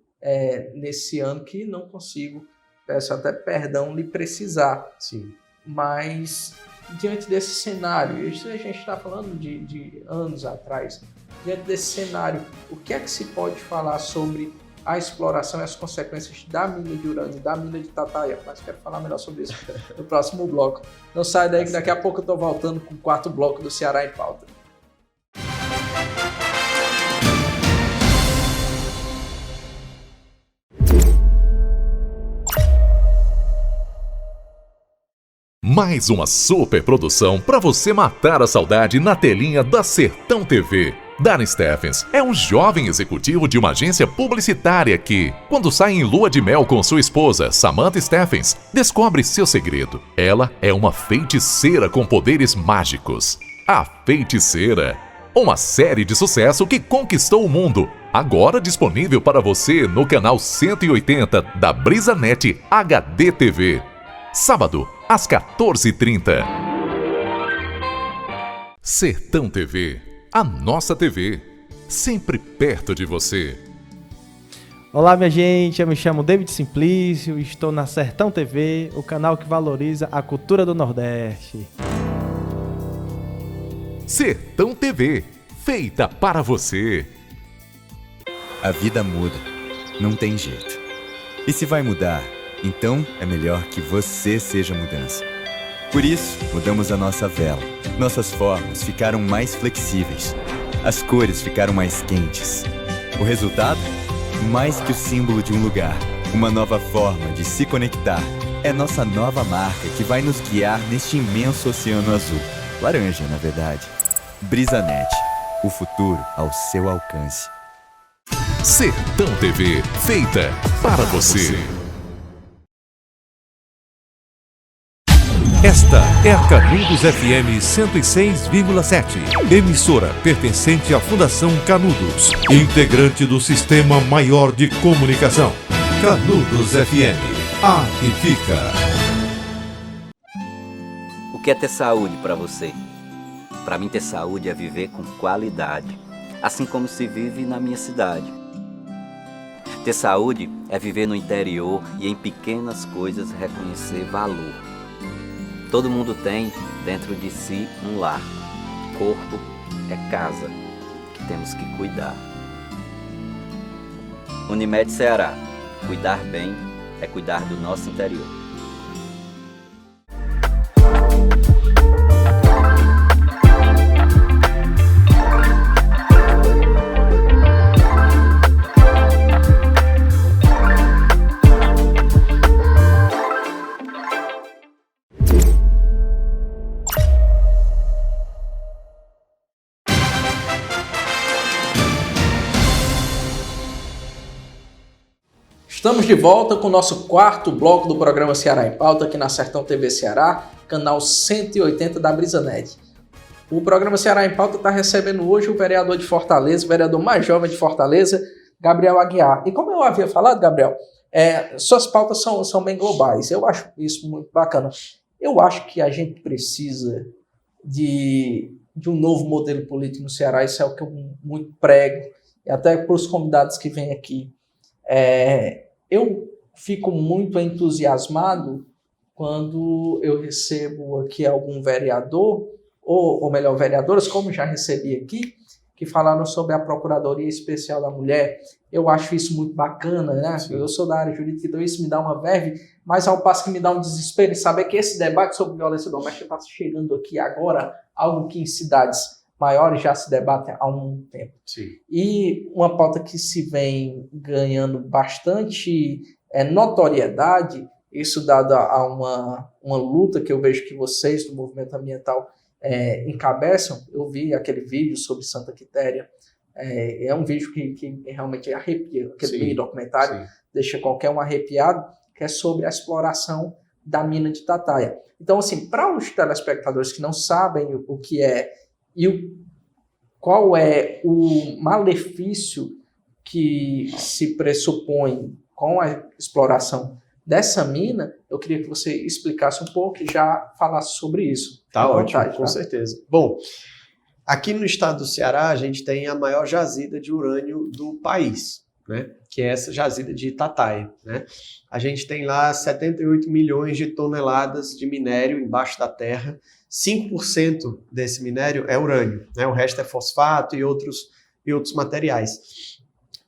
nesse ano, que não consigo, peço até perdão, lhe precisar. Sim. Mas, diante desse cenário, isso a gente está falando de anos atrás, diante desse cenário, o que é que se pode falar sobre a exploração e as consequências da mina de urânio, da mina de Tataia? Mas quero falar melhor sobre isso no próximo bloco. Não sai daí que daqui a pouco eu estou voltando com o quarto bloco do Ceará em Pauta. Mais uma super produção para você matar a saudade na telinha da Sertão TV. Darren Steffens é um jovem executivo de uma agência publicitária que, quando sai em lua de mel com sua esposa, Samantha Steffens, descobre seu segredo. Ela é uma feiticeira com poderes mágicos. A Feiticeira. Uma série de sucesso que conquistou o mundo. Agora disponível para você no canal 180 da BrisaNet HD TV. Sábado, às 14h30. Sertão TV. A nossa TV, sempre perto de você. Olá, minha gente, eu me chamo David Simplício e estou na Sertão TV, o canal que valoriza a cultura do Nordeste. Sertão TV, feita para você. A vida muda, não tem jeito. E se vai mudar, então é melhor que você seja a mudança. Por isso, mudamos a nossa vela. Nossas formas ficaram mais flexíveis. As cores ficaram mais quentes. O resultado? Mais que o símbolo de um lugar, uma nova forma de se conectar. É nossa nova marca que vai nos guiar neste imenso oceano azul. Laranja, na verdade. BrisaNet. O futuro ao seu alcance. Sertão TV, feita para você. Esta é a Canudos FM 106,7, emissora pertencente à Fundação Canudos, integrante do Sistema Maior de Comunicação. Canudos FM, a que fica. O que é ter saúde para você? Para mim, ter saúde é viver com qualidade, assim como se vive na minha cidade. Ter saúde é viver no interior e em pequenas coisas reconhecer valor. Todo mundo tem dentro de si um lar. Corpo é casa, que temos que cuidar. Unimed Ceará. Cuidar bem é cuidar do nosso interior. Estamos de volta com o nosso quarto bloco do programa Ceará em Pauta, aqui na Sertão TV Ceará, canal 180 da BrisaNet. O programa Ceará em Pauta está recebendo hoje o vereador de Fortaleza, o vereador mais jovem de Fortaleza, Gabriel Aguiar. E como eu havia falado, Gabriel, suas pautas são bem globais. Eu acho isso muito bacana. Eu acho que a gente precisa de um novo modelo político no Ceará. Isso é o que eu muito prego, e até para os convidados que vêm aqui. Eu fico muito entusiasmado quando eu recebo aqui algum vereador, ou melhor, vereadoras, como já recebi aqui, que falaram sobre a Procuradoria Especial da Mulher. Eu acho isso muito bacana, né? Sim. Eu sou da área jurídica, então isso me dá uma verve, mas ao passo que me dá um desespero em saber que esse debate sobre violência doméstica está chegando aqui agora, algo que em cidades maiores já se debatem há um tempo. Sim. E uma pauta que se vem ganhando bastante notoriedade, isso dado a uma luta que eu vejo que vocês do movimento ambiental encabeçam. Eu vi aquele vídeo sobre Santa Quitéria, é um vídeo que realmente arrepia, aquele mini documentário, deixa qualquer um arrepiado, que é sobre a exploração da mina de Tataia. Então, assim, para os telespectadores que não sabem o que é e qual é o malefício que se pressupõe com a exploração dessa mina, eu queria que você explicasse um pouco e já falasse sobre isso. Tá ótimo, com certeza. Bom, aqui no estado do Ceará, a gente tem a maior jazida de urânio do país, né? Que é essa jazida de Tataia, né? A gente tem lá 78 milhões de toneladas de minério embaixo da terra. 5% desse minério é urânio, né? O resto é fosfato e outros materiais.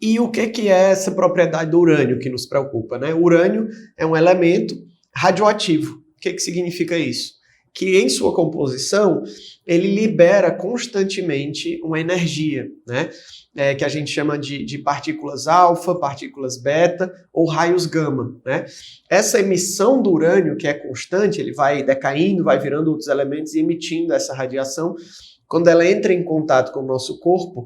E o que é essa propriedade do urânio que nos preocupa, né? O urânio é um elemento radioativo. O que significa isso? Que em sua composição ele libera constantemente uma energia, né? Que a gente chama de partículas alfa, partículas beta ou raios gama, né? Essa emissão do urânio, que é constante, ele vai decaindo, vai virando outros elementos e emitindo essa radiação. Quando ela entra em contato com o nosso corpo,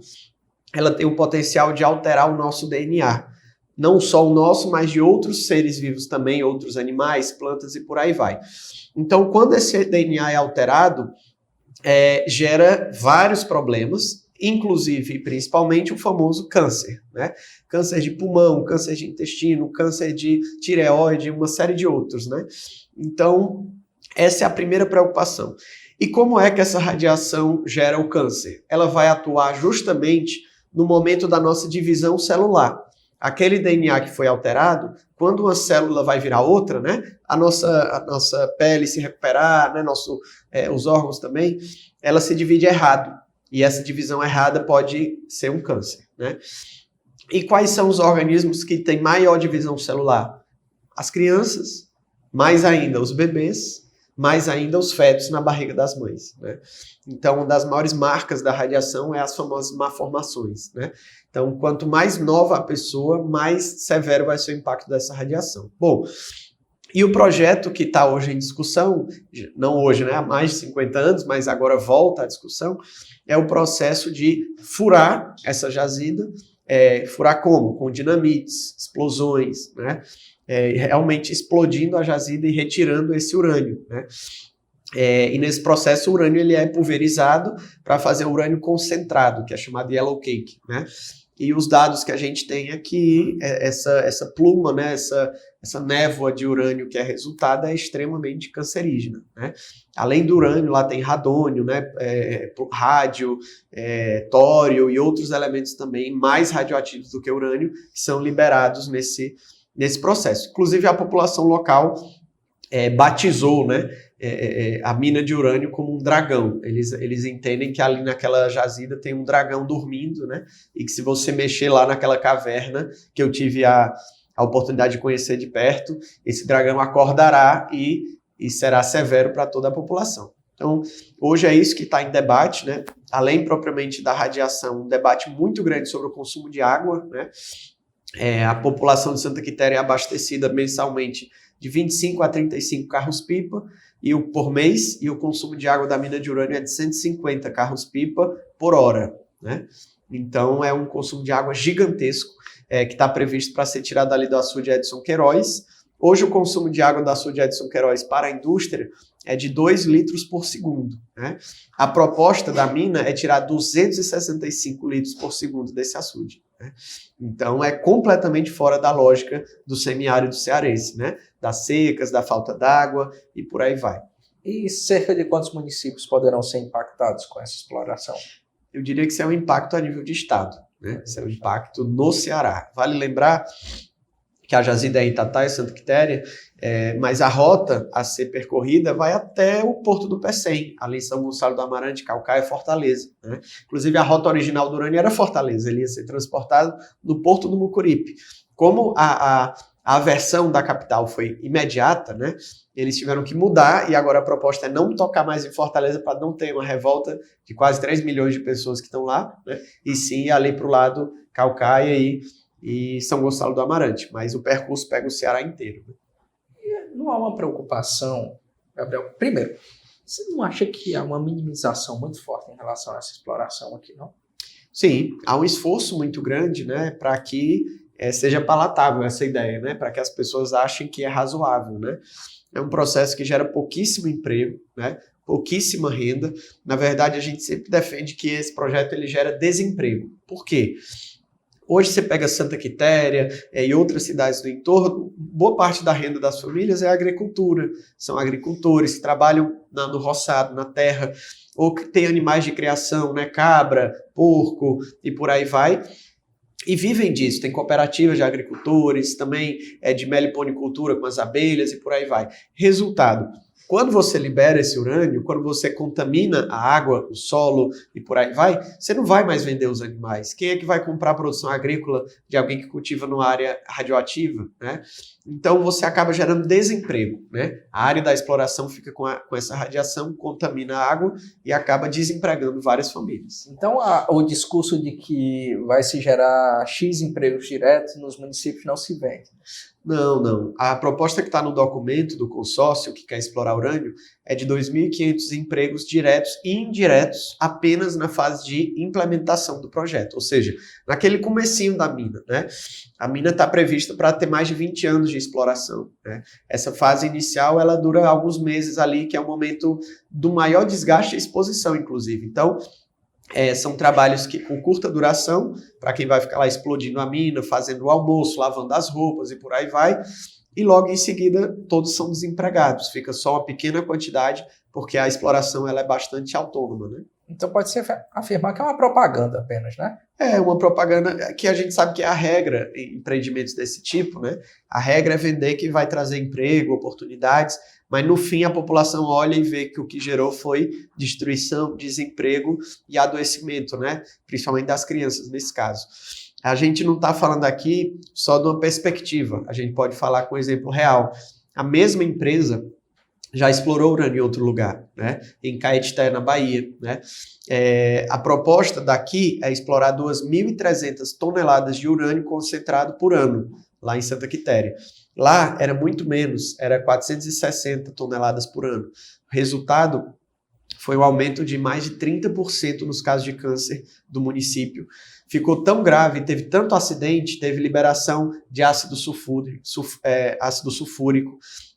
ela tem o potencial de alterar o nosso DNA. Não só o nosso, mas de outros seres vivos também, outros animais, plantas e por aí vai. Então, quando esse DNA é alterado, gera vários problemas, inclusive e principalmente o famoso câncer, né? Câncer de pulmão, câncer de intestino, câncer de tireoide, uma série de outros, né? Então, essa é a primeira preocupação. E como é que essa radiação gera o câncer? Ela vai atuar justamente no momento da nossa divisão celular. Aquele DNA que foi alterado, quando uma célula vai virar outra, né? A nossa pele se recuperar, né? Os órgãos também, ela se divide errado. E essa divisão errada pode ser um câncer, né? E quais são os organismos que têm maior divisão celular? As crianças, mais ainda os bebês, mais ainda os fetos na barriga das mães, né? Então, uma das maiores marcas da radiação é as famosas malformações, né? Então, quanto mais nova a pessoa, mais severo vai ser o impacto dessa radiação. Bom, e o projeto que está hoje em discussão, não hoje, né, há mais de 50 anos, mas agora volta à discussão, é o processo de furar essa jazida. Furar como? Com dinamites, explosões, né? Realmente explodindo a jazida e retirando esse urânio, né? E nesse processo o urânio ele é pulverizado para fazer o urânio concentrado, que é chamado yellow cake, né? E os dados que a gente tem aqui, essa pluma, né, essa névoa de urânio que é resultado é extremamente cancerígena, né? Além do urânio, lá tem radônio, né, rádio, tório e outros elementos também mais radioativos do que o urânio que são liberados nesse processo. Inclusive a população local batizou, né, a mina de urânio como um dragão. Eles entendem que ali naquela jazida tem um dragão dormindo, né? E que se você mexer lá naquela caverna, que eu tive a oportunidade de conhecer de perto, esse dragão acordará e será severo para toda a população. Então, hoje é isso que está em debate, né? Além propriamente da radiação, um debate muito grande sobre o consumo de água, né? A população de Santa Quitéria é abastecida mensalmente de 25 a 35 carros-pipa por mês, e o consumo de água da mina de urânio é de 150 carros-pipa por hora, né? Então é um consumo de água gigantesco que está previsto para ser tirado ali do açude Edson Queiroz. Hoje o consumo de água do açude Edson Queiroz para a indústria é de 2 litros por segundo, né? A proposta da mina é tirar 265 litros por segundo desse açude, né? Então é completamente fora da lógica do semiárido cearense, né? Das secas, da falta d'água e por aí vai. E cerca de quantos municípios poderão ser impactados com essa exploração? Eu diria que isso é um impacto a nível de estado, né? Isso é um impacto no Ceará. Vale lembrar que a jazida é em Itatá e Santa Quitéria, mas a rota a ser percorrida vai até o Porto do Pecém, ali em São Gonçalo do Amarante, Caucaia, Fortaleza, né? Inclusive a rota original do urânio era Fortaleza, ele ia ser transportado no Porto do Mucuripe. Como a aversão da capital foi imediata, né? Eles tiveram que mudar, e agora a proposta é não tocar mais em Fortaleza para não ter uma revolta de quase 3 milhões de pessoas que estão lá, né? E sim ali para o lado Caucaia e São Gonçalo do Amarante, mas o percurso pega o Ceará inteiro, né? Não há uma preocupação, Gabriel? Primeiro, você não acha que há uma minimização muito forte em relação a essa exploração aqui, não? Sim, há um esforço muito grande, né, para que seja palatável essa ideia, né, para que as pessoas achem que é razoável, né? É um processo que gera pouquíssimo emprego, né, pouquíssima renda. Na verdade, a gente sempre defende que esse projeto ele gera desemprego. Por quê? Hoje você pega Santa Quitéria e outras cidades do entorno, boa parte da renda das famílias é a agricultura. São agricultores que trabalham no roçado, na terra, ou que têm animais de criação, né, cabra, porco e por aí vai. E vivem disso, tem cooperativas de agricultores, também de meliponicultura com as abelhas e por aí vai. Resultado, quando você libera esse urânio, quando você contamina a água, o solo e por aí vai, você não vai mais vender os animais. Quem é que vai comprar a produção agrícola de alguém que cultiva numa área radioativa, né? Então você acaba gerando desemprego, né? A área da exploração fica com essa radiação, contamina a água e acaba desempregando várias famílias. Então o discurso de que vai se gerar X empregos diretos nos municípios não se vende. Não. A proposta que está no documento do consórcio que quer explorar urânio é de 2.500 empregos diretos e indiretos apenas na fase de implementação do projeto, ou seja, naquele comecinho da mina, né? A mina está prevista para ter mais de 20 anos de exploração, né? Essa fase inicial ela dura alguns meses ali, que é o momento do maior desgaste e exposição, inclusive. Então, são trabalhos com curta duração, para quem vai ficar lá explodindo a mina, fazendo o almoço, lavando as roupas e por aí vai, e logo em seguida todos são desempregados, fica só uma pequena quantidade, porque a exploração ela é bastante autônoma, né? Então pode-se afirmar que é uma propaganda apenas, né? É uma propaganda que a gente sabe que é a regra em empreendimentos desse tipo, né? A regra é vender que vai trazer emprego, oportunidades, mas no fim a população olha e vê que o que gerou foi destruição, desemprego e adoecimento, né? Principalmente das crianças nesse caso. A gente não está falando aqui só de uma perspectiva, a gente pode falar com um exemplo real. A mesma empresa já explorou urânio em outro lugar, né? Em Caetité, na Bahia, né? A proposta daqui é explorar 2.300 toneladas de urânio concentrado por ano, lá em Santa Quitéria. Lá era muito menos, era 460 toneladas por ano. O resultado foi um aumento de mais de 30% nos casos de câncer do município. Ficou tão grave, teve tanto acidente, teve liberação de ácido sulfúrico,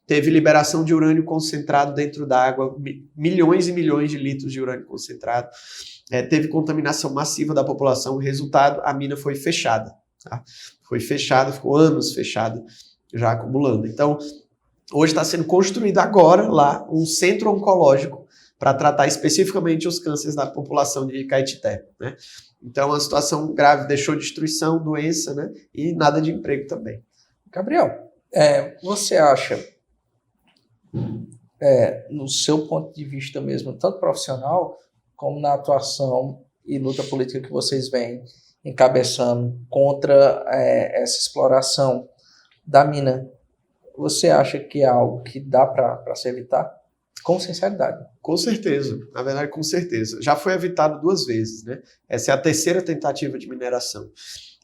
teve liberação de urânio concentrado dentro da água, milhões e milhões de litros de urânio concentrado, teve contaminação massiva da população. O resultado, a mina foi fechada. Tá? Foi fechada, ficou anos fechada, já acumulando. Então, hoje está sendo construído agora lá um centro oncológico para tratar especificamente os cânceres da população de Caetité, né? Então, a situação grave, deixou destruição, doença, né? E nada de emprego também. Gabriel, você acha, no seu ponto de vista mesmo, tanto profissional, como na atuação e luta política que vocês vêm encabeçando contra essa exploração da mina, você acha que é algo que dá para se evitar? Com sinceridade. Com certeza, na verdade, com certeza. Já foi evitado 2 vezes, né? Essa é a 3ª tentativa de mineração.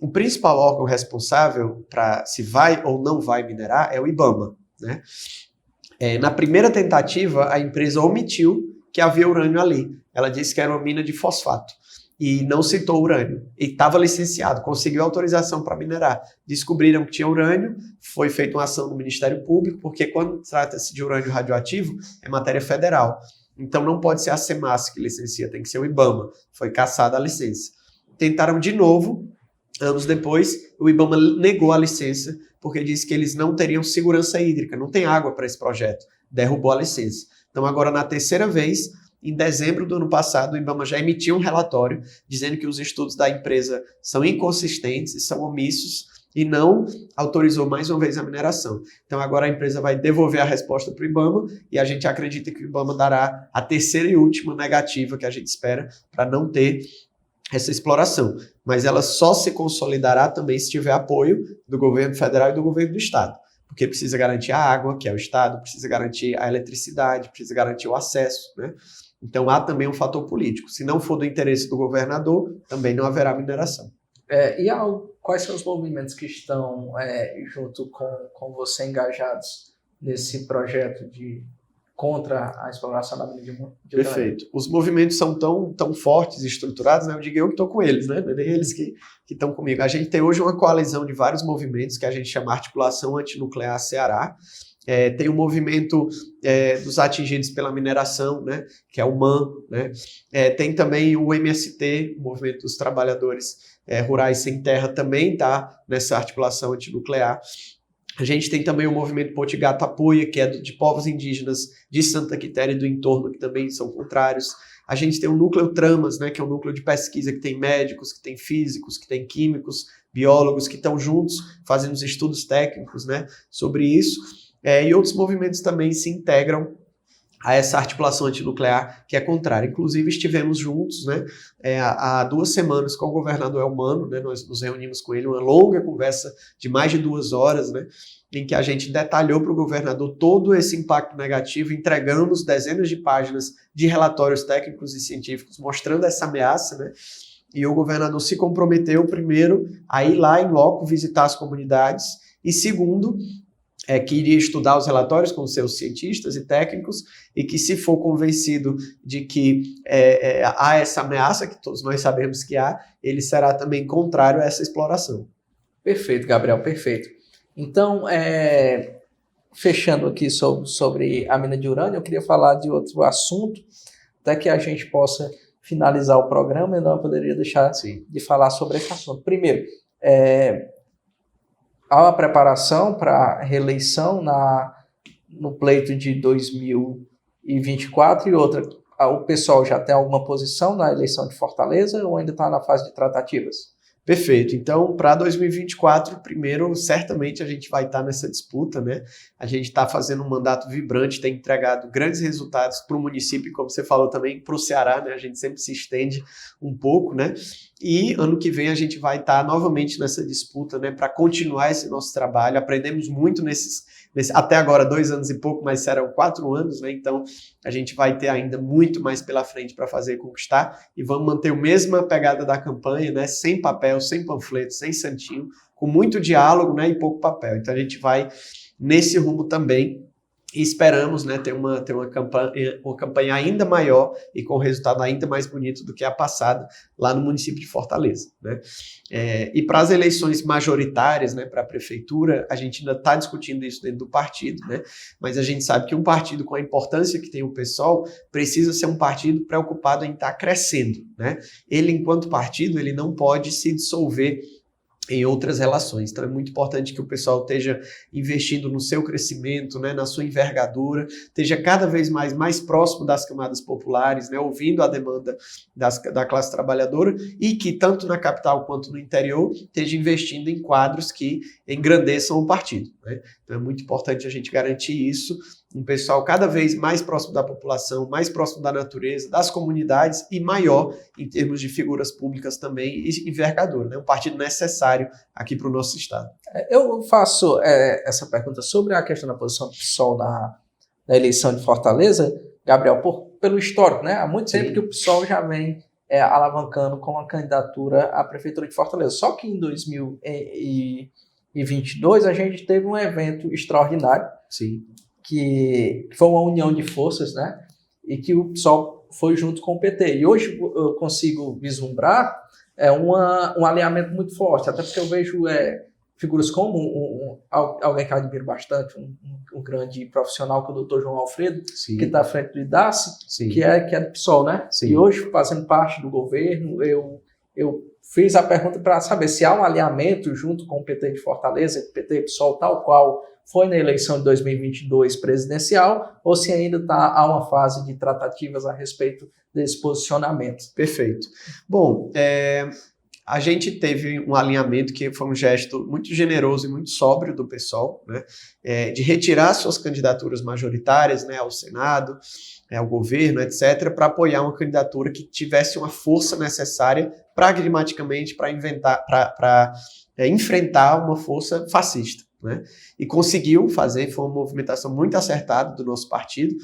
O principal órgão responsável para se vai ou não vai minerar é o IBAMA, né? Na primeira tentativa, a empresa omitiu que havia urânio ali. Ela disse que era uma mina de fosfato e não citou urânio. E estava licenciado, conseguiu autorização para minerar. Descobriram que tinha urânio, foi feita uma ação no Ministério Público, porque quando trata-se de urânio radioativo, é matéria federal. Então não pode ser a SEMAS que licencia, tem que ser o IBAMA. Foi cassada a licença. Tentaram de novo, anos depois, o IBAMA negou a licença, porque disse que eles não teriam segurança hídrica, não tem água para esse projeto. Derrubou a licença. Então agora, na 3ª vez, em dezembro do ano passado, o IBAMA já emitiu um relatório dizendo que os estudos da empresa são inconsistentes e são omissos e não autorizou mais uma vez a mineração. Então agora a empresa vai devolver a resposta para o IBAMA e a gente acredita que o IBAMA dará a 3ª e última negativa que a gente espera para não ter essa exploração. Mas ela só se consolidará também se tiver apoio do governo federal e do governo do estado. Porque precisa garantir a água, que é o estado, precisa garantir a eletricidade, precisa garantir o acesso, né? Então há também um fator político. Se não for do interesse do governador, também não haverá mineração. Quais são os movimentos que estão junto com você engajados nesse projeto contra a exploração da mina de urânio? Perfeito. Os movimentos são tão fortes e estruturados, né? Eu digo eu que estou com eles, né? Não é nem eles que estão comigo. A gente tem hoje uma coalizão de vários movimentos que a gente chama Articulação Antinuclear Ceará. Tem o movimento dos atingidos pela mineração, né, que é o MAN, né? Tem também o MST, o Movimento dos Trabalhadores Rurais Sem Terra, também está nessa articulação antinuclear. A gente tem também o movimento Potigato Apoia, que é de povos indígenas de Santa Quitéria e do entorno, que também são contrários. A gente tem o Núcleo Tramas, né, que é um núcleo de pesquisa que tem médicos, que tem físicos, que tem químicos, biólogos, que estão juntos fazendo os estudos técnicos, né, sobre isso. E outros movimentos também se integram a essa articulação antinuclear que é contrária. Inclusive estivemos juntos, né, há 2 semanas com o governador Elmano, né, nós nos reunimos com ele, uma longa conversa de mais de 2 horas, né, em que a gente detalhou para o governador todo esse impacto negativo, entregamos dezenas de páginas de relatórios técnicos e científicos mostrando essa ameaça, né, e o governador se comprometeu, primeiro, a ir lá em loco visitar as comunidades e, segundo, que iria estudar os relatórios com seus cientistas e técnicos e que, se for convencido de que há essa ameaça, que todos nós sabemos que há, ele será também contrário a essa exploração. Perfeito, Gabriel, perfeito. Então, fechando aqui sobre a mina de urânio, eu queria falar de outro assunto, até que a gente possa finalizar o programa, eu não poderia deixar de falar sobre esse assunto. Primeiro, há uma preparação para a reeleição no pleito de 2024 e outra, o pessoal já tem alguma posição na eleição de Fortaleza ou ainda está na fase de tratativas? Perfeito. Então, para 2024, primeiro, certamente a gente vai estar nessa disputa, né? A gente está fazendo um mandato vibrante, tem entregado grandes resultados para o município, como você falou também, para o Ceará, né? A gente sempre se estende um pouco, né? E ano que vem a gente vai estar novamente nessa disputa, né, para continuar esse nosso trabalho. Aprendemos muito até agora 2 anos e pouco, mas serão 4 anos, né? Então a gente vai ter ainda muito mais pela frente para fazer e conquistar, e vamos manter a mesma pegada da campanha, né? Sem papel, sem panfleto, sem santinho, com muito diálogo, né, e pouco papel. Então a gente vai nesse rumo também. E esperamos, né, ter uma campanha ainda maior e com resultado ainda mais bonito do que a passada lá no município de Fortaleza, né? E para as eleições majoritárias, né, para a prefeitura, a gente ainda está discutindo isso dentro do partido, né? Mas a gente sabe que um partido com a importância que tem o PSOL precisa ser um partido preocupado em estar crescendo, né? Ele, enquanto partido, ele não pode se dissolver em outras relações. Então é muito importante que o pessoal esteja investindo no seu crescimento, né, na sua envergadura, esteja cada vez mais próximo das camadas populares, né, ouvindo a demanda da classe trabalhadora, e que tanto na capital quanto no interior esteja investindo em quadros que engrandeçam o partido, né? Então é muito importante a gente garantir isso, um pessoal cada vez mais próximo da população, mais próximo da natureza, das comunidades, e maior em termos de figuras públicas também e envergadura, né? Um partido necessário aqui para o nosso estado. Eu faço essa pergunta sobre a questão da posição do PSOL na eleição de Fortaleza, Gabriel, pelo histórico, né? Há muito tempo que o PSOL já vem alavancando com a candidatura à Prefeitura de Fortaleza. Só que em 2022 a gente teve um evento extraordinário. Sim. Que foi uma união de forças, né? E que o PSOL foi junto com o PT. E hoje eu consigo vislumbrar um alinhamento muito forte, até porque eu vejo figuras como alguém que eu admiro bastante, um grande profissional, que é o Dr. João Alfredo, que está à frente do IDACE, que é do PSOL, né? Sim. E hoje, fazendo parte do governo, eu fiz a pergunta para saber se há um alinhamento junto com o PT de Fortaleza, PT e PSOL, tal qual foi na eleição de 2022 presidencial, ou se ainda há uma fase de tratativas a respeito desse posicionamento. Perfeito. Bom, a gente teve um alinhamento que foi um gesto muito generoso e muito sóbrio do PSOL, né, de retirar suas candidaturas majoritárias, né, ao Senado, ao governo, etc., para apoiar uma candidatura que tivesse uma força necessária pragmaticamente para enfrentar uma força fascista, né? E conseguiu fazer, foi uma movimentação muito acertada do nosso partido,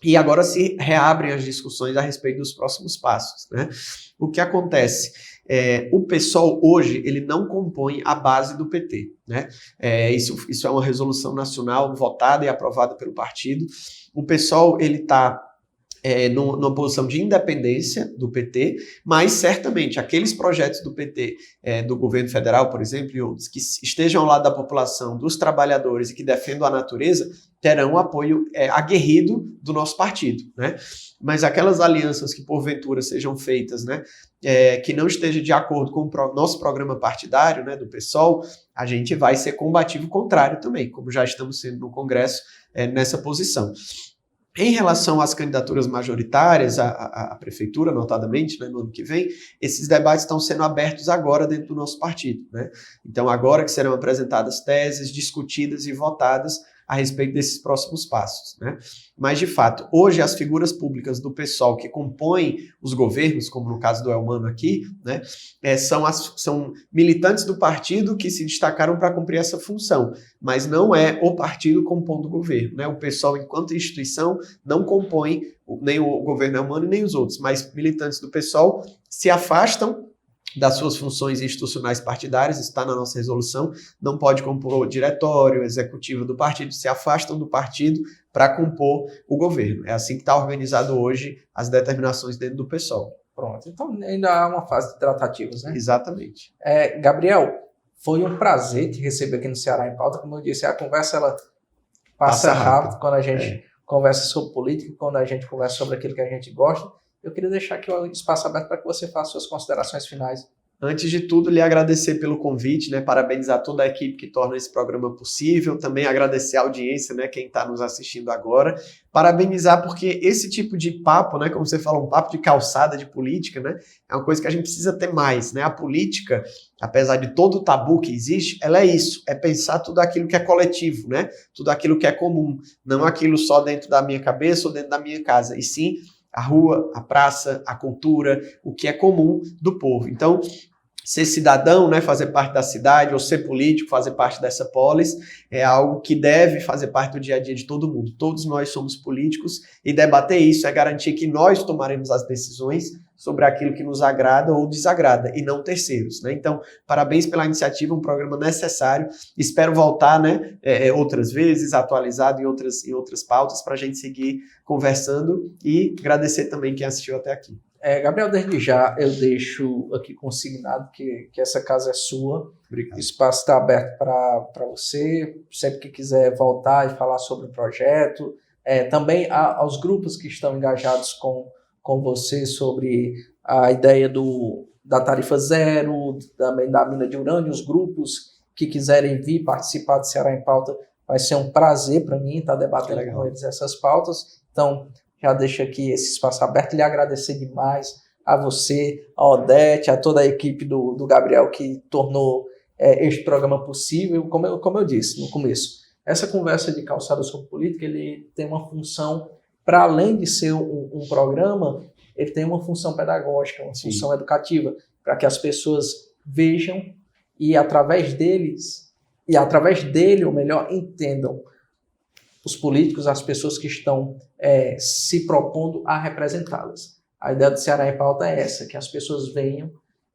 e agora se reabrem as discussões a respeito dos próximos passos, né? O que acontece? O PSOL hoje, ele não compõe a base do PT, né? Isso é uma resolução nacional votada e aprovada pelo partido. O PSOL, ele está numa posição de independência do PT, mas certamente aqueles projetos do PT, do governo federal, por exemplo, e outros, que estejam ao lado da população, dos trabalhadores e que defendam a natureza, terão apoio aguerrido do nosso partido, né? Mas aquelas alianças que porventura sejam feitas, né, que não esteja de acordo com o nosso programa partidário, né, do PSOL, a gente vai ser combativo contrário também, como já estamos sendo no Congresso nessa posição. Em relação às candidaturas majoritárias, à prefeitura, notadamente, né, no ano que vem, esses debates estão sendo abertos agora dentro do nosso partido, né? Então, agora que serão apresentadas teses, discutidas e votadas a respeito desses próximos passos, né? Mas, de fato, hoje as figuras públicas do PSOL que compõem os governos, como no caso do Elmano aqui, né, são militantes do partido que se destacaram para cumprir essa função, mas não é o partido compondo o governo, né? O PSOL, enquanto instituição, não compõe nem o governo Elmano nem os outros, mas militantes do PSOL se afastam das suas funções institucionais partidárias, está na nossa resolução, não pode compor o diretório, executivo do partido, se afastam do partido para compor o governo. É assim que está organizado hoje as determinações dentro do PSOL. Pronto, então ainda há uma fase de tratativas, né? Exatamente. Gabriel, foi um prazer te receber aqui no Ceará em Pauta. Como eu disse, a conversa ela passa rápido quando a gente conversa sobre política, quando a gente conversa sobre aquilo que a gente gosta. Eu queria deixar aqui o espaço aberto para que você faça suas considerações finais. Antes de tudo, lhe agradecer pelo convite, né? Parabenizar toda a equipe que torna esse programa possível. Também agradecer a audiência, né? Quem está nos assistindo agora. Parabenizar porque esse tipo de papo, né? Como você fala, um papo de calçada de política, né? É uma coisa que a gente precisa ter mais, né? A política, apesar de todo o tabu que existe, ela é isso. É pensar tudo aquilo que é coletivo, né? Tudo aquilo que é comum. Não aquilo só dentro da minha cabeça ou dentro da minha casa. E sim a rua, a praça, a cultura, o que é comum do povo. Então, ser cidadão, né, fazer parte da cidade, ou ser político, fazer parte dessa polis, é algo que deve fazer parte do dia a dia de todo mundo. Todos nós somos políticos e debater isso é garantir que nós tomaremos as decisões sobre aquilo que nos agrada ou desagrada, e não terceiros, né? Então, parabéns pela iniciativa, um programa necessário. Espero voltar, né, outras vezes, atualizado em outras pautas, para a gente seguir conversando, e agradecer também quem assistiu até aqui. Gabriel, desde já eu deixo aqui consignado que essa casa é sua. Obrigado. O espaço está aberto para você, sempre que quiser voltar e falar sobre o projeto. Também aos grupos que estão engajados com você sobre a ideia da tarifa zero, também da mina de urânio, os grupos que quiserem vir participar do Ceará em Pauta, vai ser um prazer para mim estar debatendo com eles essas pautas. Então, já deixo aqui esse espaço aberto, lhe agradecer demais a você, a Odete, a toda a equipe do Gabriel que tornou este programa possível. Como eu disse no começo, essa conversa de calçada sobre política, ele tem uma função, para além de ser um programa, ele tem uma função pedagógica, uma função educativa, para que as pessoas vejam e através dele, ou melhor, entendam os políticos, as pessoas que estão se propondo a representá-las. A ideia do Ceará em Pauta é essa, que as pessoas venham,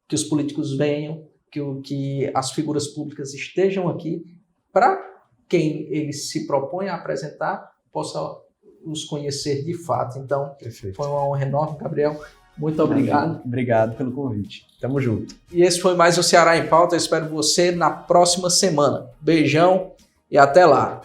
que os políticos venham, que as figuras públicas estejam aqui, para quem eles se propõem a apresentar possa os conhecer de fato. Então, perfeito. Foi uma honra enorme, Gabriel. Muito obrigado. Obrigado pelo convite. Tamo junto. E esse foi mais o Ceará em Pauta. Eu espero você na próxima semana. Beijão e até lá.